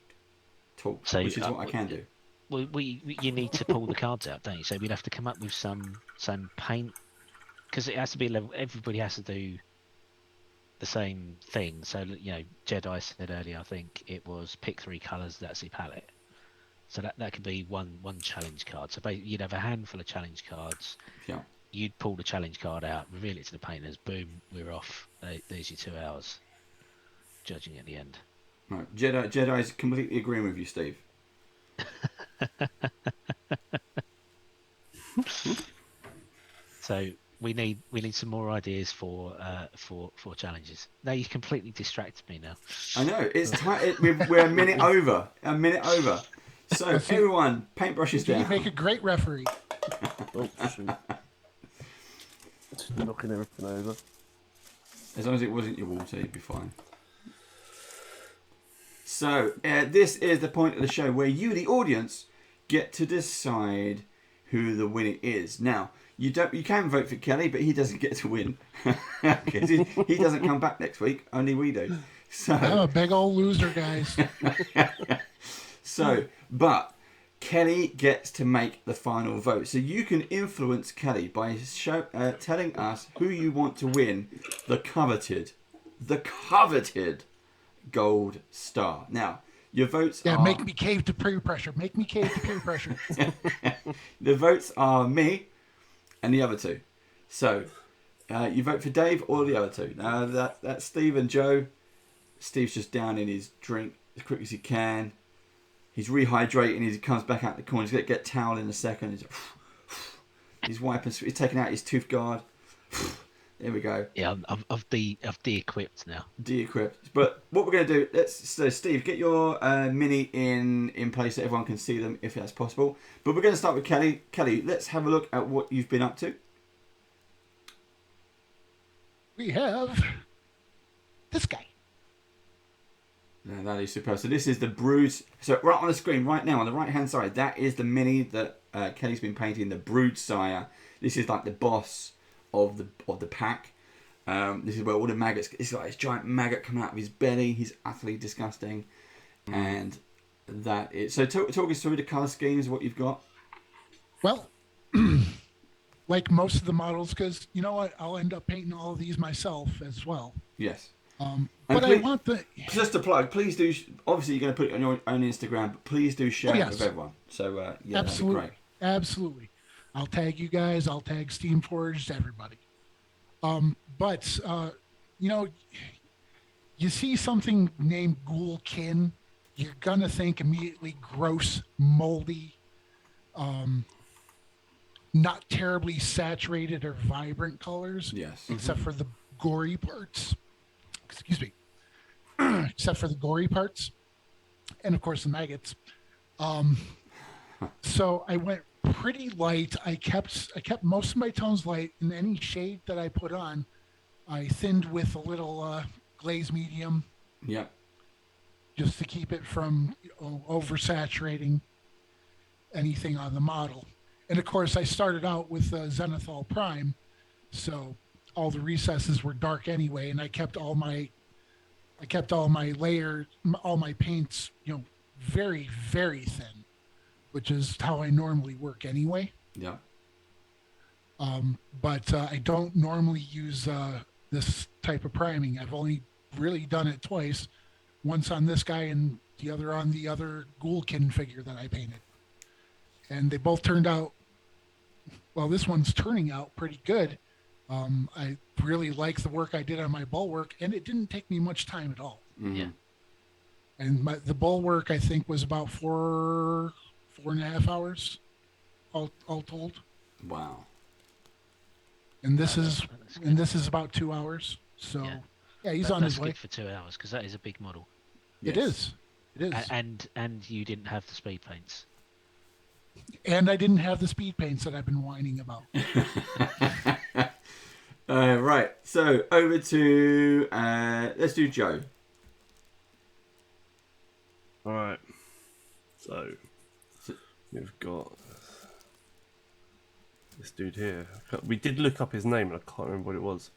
B: talk, which is what I can do.
D: Well, you need to pull the cards out, don't you? So we'd have to come up with some paint, because it has to be level. Everybody has to do the same thing. So Jedi said earlier, I think it was pick 3 colours. That's your palette. So that could be one challenge card. So basically you'd have a handful of challenge cards.
B: Yeah.
D: You'd pull the challenge card out, reveal it to the painters. Boom, we're off. There's your 2 hours. Judging at the end.
B: Right. Jedi's completely agreeing with you, Steve.
D: So we need some more ideas for challenges. Now you completely distracted me now.
B: I know it's time. We're a minute over. So everyone, paintbrushes down.
C: You make a great referee.
E: Oh, shoot. Knocking everything over.
B: As long as it wasn't your water, you'd be fine. So this is the point of the show where you, the audience, get to decide who the winner is. Now, you can vote for Kelly, but he doesn't get to win because he doesn't come back next week. Only we do. So
C: I'm a big old loser, guys.
B: But Kelly gets to make the final vote. So you can influence Kelly by telling us who you want to win the coveted gold star. Now, Your votes
C: Yeah,
B: are...
C: make me cave to peer pressure. Make me cave to peer pressure.
B: The votes are me and the other two. So, you vote for Dave or the other two. Now, that's Steve and Joe. Steve's just down in his drink as quick as he can. He's rehydrating as he comes back out the corner. He's going to get towel in a second. He's wiping. He's taking out his tooth guard. There we go.
D: Yeah, I've de-equipped now.
B: De-equipped. But what we're going to do, so Steve, get your mini in place so everyone can see them if that's possible. But we're going to start with Kelly. Kelly, let's have a look at what you've been up to.
C: We have this guy.
B: Yeah, that is superb. So this is the Brood. So right on the screen right now, on the right-hand side, that is the mini that Kelly's been painting, the Brood Sire. This is like the boss of the pack. This is where all the maggots... It's like this giant maggot coming out of his belly. He's utterly disgusting. And that is... So talk us through the colour schemes, what you've got.
C: Well, like most of the models, because you know what? I'll end up painting all of these myself as well.
B: Yes.
C: But
B: please,
C: I want the...
B: Just to plug, please do... Obviously, you're going to put it on your own Instagram, but please do share it with
C: yes.
B: everyone. So, yeah,
C: Absolutely.
B: that'd be great.
C: Absolutely. I'll tag you guys. I'll tag Steamforged, everybody. But, you know, you see something named Ghoulkin, you're going to think immediately gross, moldy, not terribly saturated or vibrant colors.
B: Yes.
C: Except for the gory parts. Excuse me. Except for the gory parts. And, of course, the maggots. So I went pretty light. I kept most of my tones light, and any shade that I put on, I thinned with a little glaze medium.
B: Yep.
C: Just to keep it from oversaturating anything on the model. And of course, I started out with Zenithal Prime, so all the recesses were dark anyway, and I kept all my layers, all my paints, very, very thin, which is how I normally work anyway.
B: Yeah.
C: But I don't normally use this type of priming. I've only really done it twice, once on this guy and the other on the other Ghoulkin figure that I painted. And they both turned out, well, this one's turning out pretty good. I really like the work I did on my bulwark, and it didn't take me much time at all.
B: Mm-hmm.
D: Yeah.
C: And the bulwark, I think, was about 4.5 hours, all told.
B: Wow.
C: And this is about 2 hours. So yeah, he's on his way.
D: That's good for 2 hours, because that is a big model.
B: Yes.
C: It is.
D: And you didn't have the speed paints.
C: And I didn't have the speed paints that I've been whining about.
B: Right. So over to let's do Joe.
E: All right. So we've got this dude here. We did look up his name, and I can't remember what it was.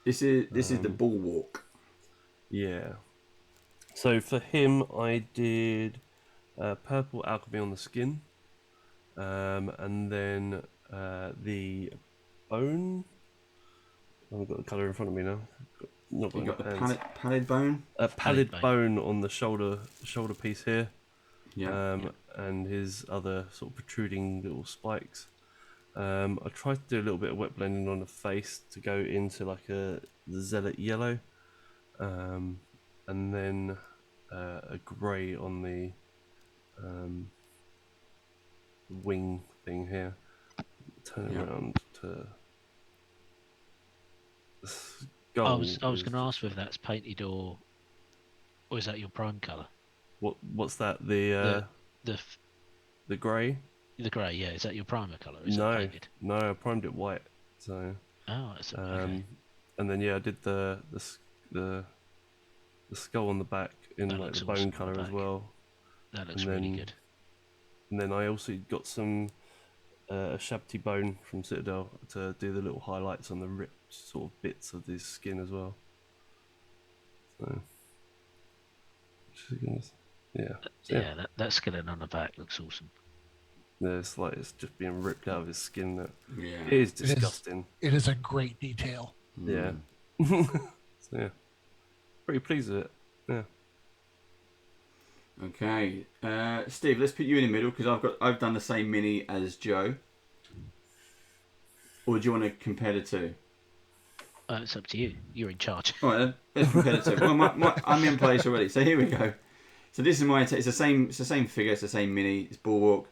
B: This is the Bulwark.
E: Yeah. So for him, I did purple alchemy on the skin, and then the bone. I haven't got the colour in front of me now. Not
B: You got the
E: hands.
B: pallid bone.
E: Pallid bone on the shoulder piece here.
B: Yeah.
E: And his other sort of protruding little spikes. I tried to do a little bit of wet blending on the face to go into like the zealot yellow, and then a grey on the wing thing here. Turn it around to.
D: I was going to ask whether that's painted or is that your prime colour?
E: What's that? The grey.
D: The grey, yeah. Is that your primer colour? Is
E: No,
D: it painted?
E: no, I primed it white. So.
D: Oh, that's okay.
E: And then I did the skull on the back in
D: That
E: like
D: looks
E: the
D: awesome
E: bone
D: on the
E: colour as
D: back.
E: well.
D: That looks
E: and
D: really
E: then-
D: good.
E: And then I also got some a Shabti bone from Citadel to do the little highlights on the ripped sort of bits of his skin as well. So,
D: Yeah, that skeleton on the back looks awesome.
E: Yeah, it's like it's just being ripped out of his skin. That
B: Yeah.
E: it is disgusting.
C: It is a great detail.
E: Yeah.
B: Mm.
E: So, yeah. Pretty pleased with it. Yeah.
B: Okay, Steve, let's put you in the middle because I've done the same mini as Joe. Or do you want to compare the two?
D: It's up to you. You're in charge.
B: All right, then. Let's compare the two. Well, I'm in place already, so here we go. So this is my. It's the same. It's the same figure. It's the same mini. It's Bulwark.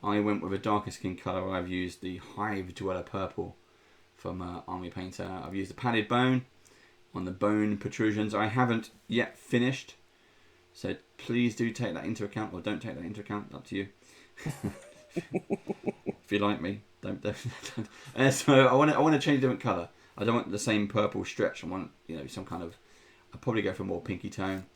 B: I went with a darker skin color. I've used the Hive Dweller purple from Army Painter. I've used the padded bone on the bone protrusions. I haven't yet finished, so please do take that into account, or don't take that into account. Up to you. If you like me, don't. So I want to change a different color. I don't want the same purple stretch. I want some kind of. I'll probably go for a more pinky tone.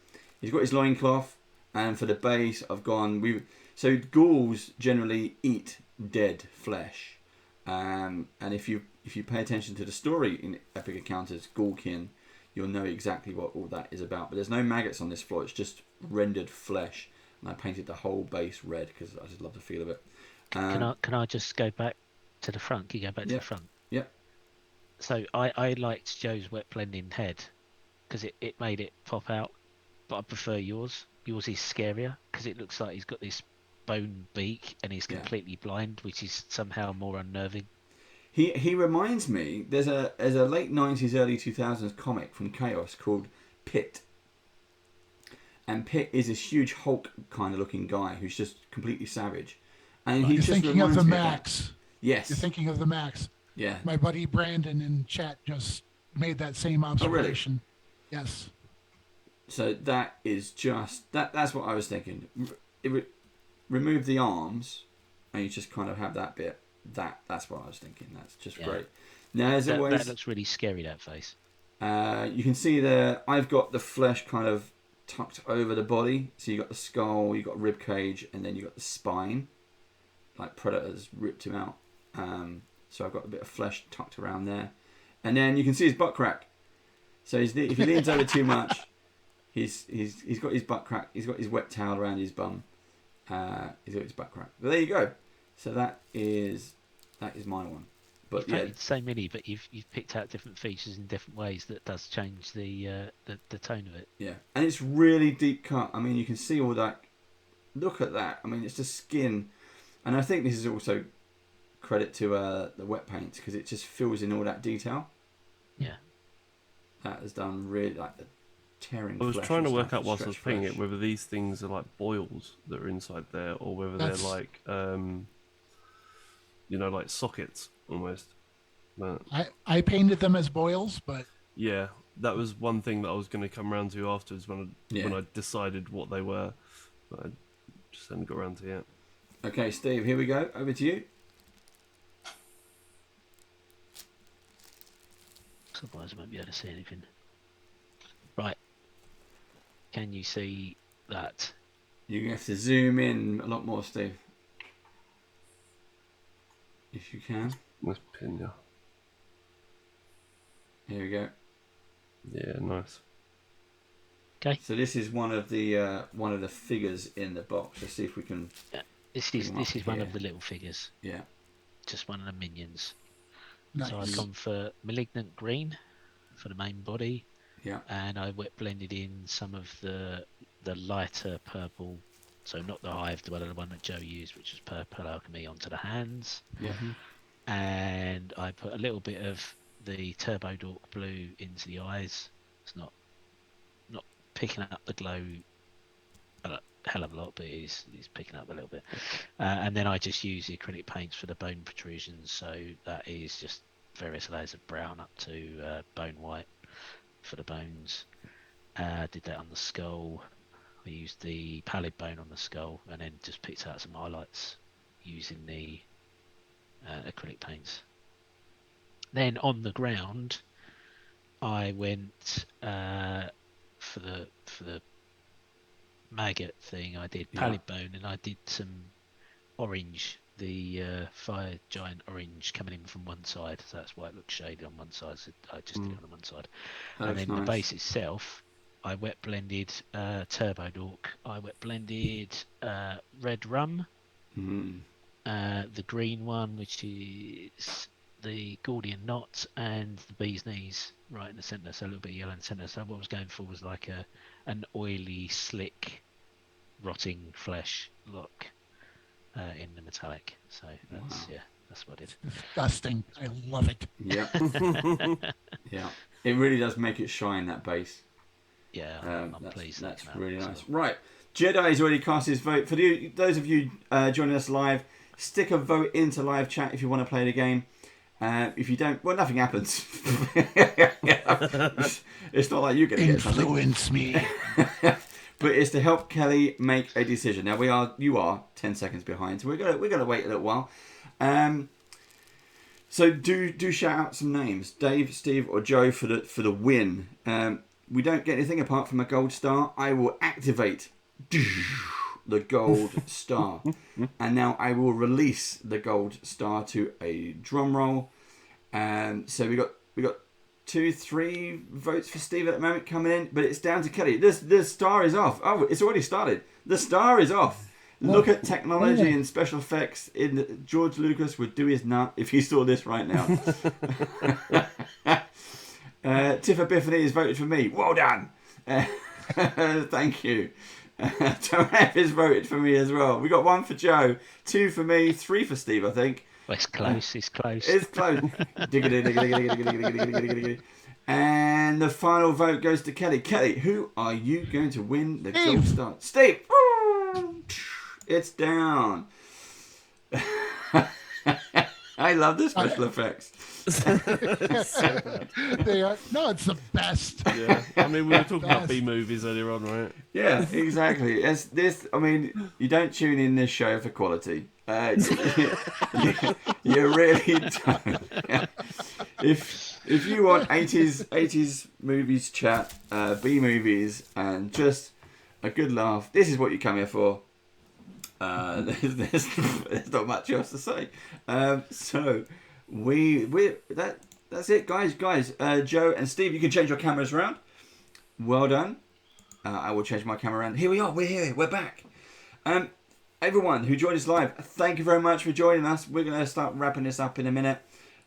B: He's got his loincloth, and for the base, I've gone. So ghouls generally eat dead flesh, and if you pay attention to the story in Epic Encounters Ghoulkin, you'll know exactly what all that is about. But there's no maggots on this floor. It's just rendered flesh, and I painted the whole base red because I just love the feel of it.
D: Can I just go back to the front? Can you go back to the front?
B: Yep.
D: So I liked Joe's wet blending head because it made it pop out, but I prefer yours. Yours is scarier because it looks like he's got this bone beak and he's completely blind, which is somehow more unnerving.
B: He reminds me. There's a late 90s, early 2000s comic from Chaos called Pit, and Pit is this huge Hulk kind of looking guy who's just completely savage, and he
C: You're
B: just
C: thinking of
B: reminds
C: the
B: me
C: Max.
B: Yes.
C: You're thinking of the Max.
B: Yeah.
C: My buddy Brandon in chat just made that same observation.
B: Oh, really?
C: Yes.
B: So that is just that's what I was thinking. Remove the arms, and you just kind of have that bit. That's what I was thinking. That's just great. Now, as always,
D: that looks really scary. That face.
B: You can see there. I've got the flesh kind of tucked over the body. So you got the skull, you got rib cage, and then you got the spine. Like Predator's ripped him out. So I've got a bit of flesh tucked around there, and then you can see his butt crack. So if he leans over too much, he's got his butt crack. He's got his wet towel around his bum. He's got his butt crack. But there you go. So that is my one. But
D: You've painted the same mini, but you've picked out different features in different ways that does change the tone of it.
B: Yeah, and it's really deep cut. I mean, you can see all that. Look at that. I mean, it's just skin, and I think this is also credit to the wet paints because it just fills in all that detail.
D: Yeah,
B: that is done really like the tearing.
E: I was trying to work out whilst I was painting it whether these things are like boils that are inside there or whether they're like like sockets almost. But
C: I painted them as boils, but
E: yeah, that was one thing that I was going to come around to afterwards when I decided what they were, but I just hadn't got around to it yet.
B: Okay, Steve, here we go. Over to you.
D: Otherwise I won't be able to see anything. Right. Can you see that?
B: You have to zoom in a lot more, Steve. If you can.
E: Nice pin, yeah.
B: Here we go.
E: Yeah, nice.
D: Okay.
B: So this is one of the figures in the box. Let's see if we can.
D: Yeah. This is one of the little figures.
B: Yeah.
D: Just one of the minions.
C: nice.
D: So I've gone for Malignant Green for the main body.
B: Yeah.
D: And I wet blended in some of the lighter purple, so not the Hive Dweller, the one that Joe used, which was Purple Alchemy, onto the hands.
B: Yeah.
D: And I put a little bit of the Turbo Dork blue into the eyes. It's not picking up the glow a hell of a lot, but he's picking up a little bit. And then I just use the acrylic paints for the bone protrusions, so that is just various layers of brown up to bone white for the bones. Did that on the skull. I used the pallid bone on the skull and then just picked out some highlights using the acrylic paints. Then on the ground I went for the maggot thing. I did pallid bone and I did some orange, the fire giant orange coming in from one side, so that's why it looks shaded on one side. So I just did it on one side. And then the base itself, I wet blended Turbo Dork. I wet blended Red Rum, the green one, which is the Gordian Knot, and the Bee's Knees right in the centre, so a little bit yellow in the centre. So what I was going for was like an oily, slick rotting flesh look in the metallic. So that's what I did.
C: Disgusting. I love it.
B: Yeah. Yeah. It really does make it shine, that base.
D: Yeah, I'm pleased.
B: That's
D: that
B: really
D: came out,
B: nice.
D: so.
B: Right. Jedi's already cast his vote. For those of you joining us live, stick a vote into live chat if you want to play the game. If you don't, well, nothing happens. It's not like you're going to get something.
C: Influence me.
B: But it's to help Kelly make a decision. Now you are 10 seconds behind, so we're gonna wait a little while. So do shout out some names: Dave, Steve, or Joe for the win. We don't get anything apart from a gold star. I will activate the gold star, and now I will release the gold star to a drum roll. So we got 2-3 votes for Steve at the moment coming in, but it's down to Kelly. The star is off. Oh, it's already started. The star is off. Look at technology and special effects. George Lucas would do his nut if he saw this right now. Tiff Epiphany has voted for me. Well done. Thank you. Taref has voted for me as well. We got 1 for Joe, 2 for me, 3 for Steve, I think.
D: Well, it's close. It's close.
B: It's close. And the final vote goes to Kelly. Kelly, who are you going to win the gold star? Steve. It's down. I love the special effects.
C: They are. No, it's the best.
E: Yeah, I mean, we were talking about B movies earlier on, right?
B: Yeah, exactly. It's this. I mean, you don't tune in this show for quality. You really don't. If you want 80s movies chat, B movies, and just a good laugh, this is what you come here for. There's not much else to say. So that's it, guys. Joe and Steve, you can change your cameras around. Well done. I will change my camera around. Here we are. We're here. We're back. Everyone who joined us live, thank you very much for joining us. We're going to start wrapping this up in a minute.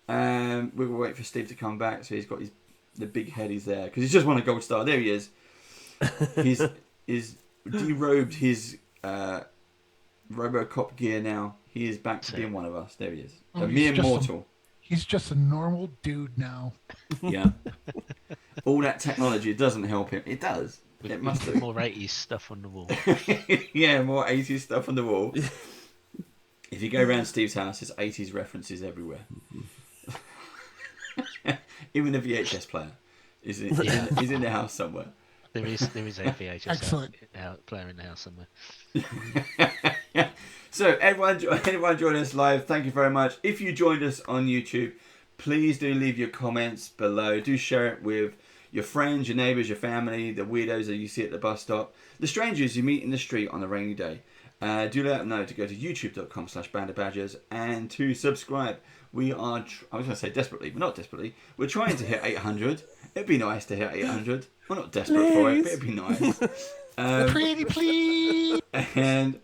B: We're going to wait for Steve to come back, so he's got the big head. He's there because he's just won a gold star. There he is. He's derobed his RoboCop gear now. He is back to being one of us. There he is. A mere mortal.
C: He's just a normal dude now.
B: Yeah. All that technology doesn't help him. It does. It must do.
D: More 80s stuff on the wall.
B: Yeah, more 80s stuff on the wall. If you go around Steve's house, there's 80s references everywhere. Even the VHS player is in the house somewhere.
D: There is a VHS player in the house somewhere.
B: So anyone joining us live, thank you very much. If you joined us on YouTube, please do leave your comments below. Do share it with your friends, your neighbours, your family, the weirdos that you see at the bus stop, the strangers you meet in the street on a rainy day. Do let them know to go to youtube.com/bandofbadgers and to subscribe. We are, I was going to say desperately, but not desperately. We're trying to hit 800. It'd be nice to hit 800. We're not desperate for it, but it'd be nice.
C: Pretty please.
B: And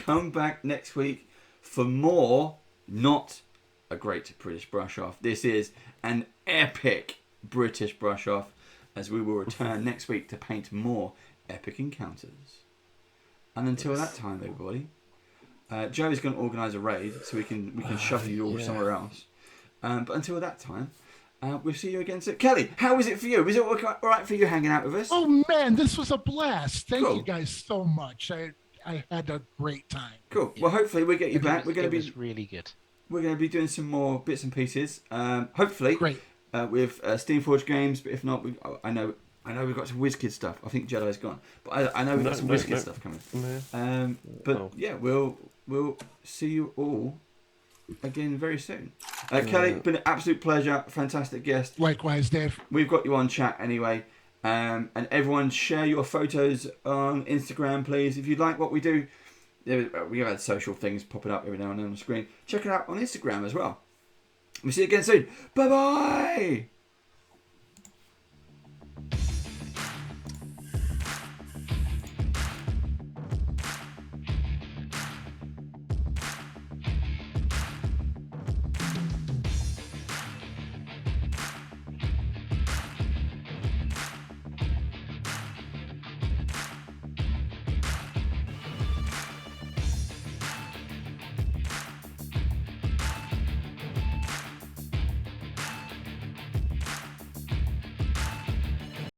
B: come back next week for more, not a great British brush off. This is an epic British brush off, as we will return next week to paint more epic encounters. And until that time, everybody, Joe is going to organise a raid so we can shove you all somewhere else. But until that time, we'll see you again soon. Kelly, how was it for you? Was it all right for you hanging out with us?
C: Oh man, this was a blast. Thank you guys so much. I had a great time.
B: Cool. Well, hopefully we'll get you back. It
D: was really good.
B: We're going to be doing some more bits and pieces. Hopefully,
C: great.
B: With Steamforge games. But if not, I know we've got some WizKid stuff. I think Jedi's gone, but I know we've got some WizKid stuff coming. We'll see you all again very soon. Kelly, it's been an absolute pleasure. Fantastic guest.
C: Likewise, Dave.
B: We've got you on chat anyway. And everyone, share your photos on Instagram, please. If you like what we do, we have had social things popping up every now and then on the screen. Check it out on Instagram as well. We'll see you again soon. Bye-bye.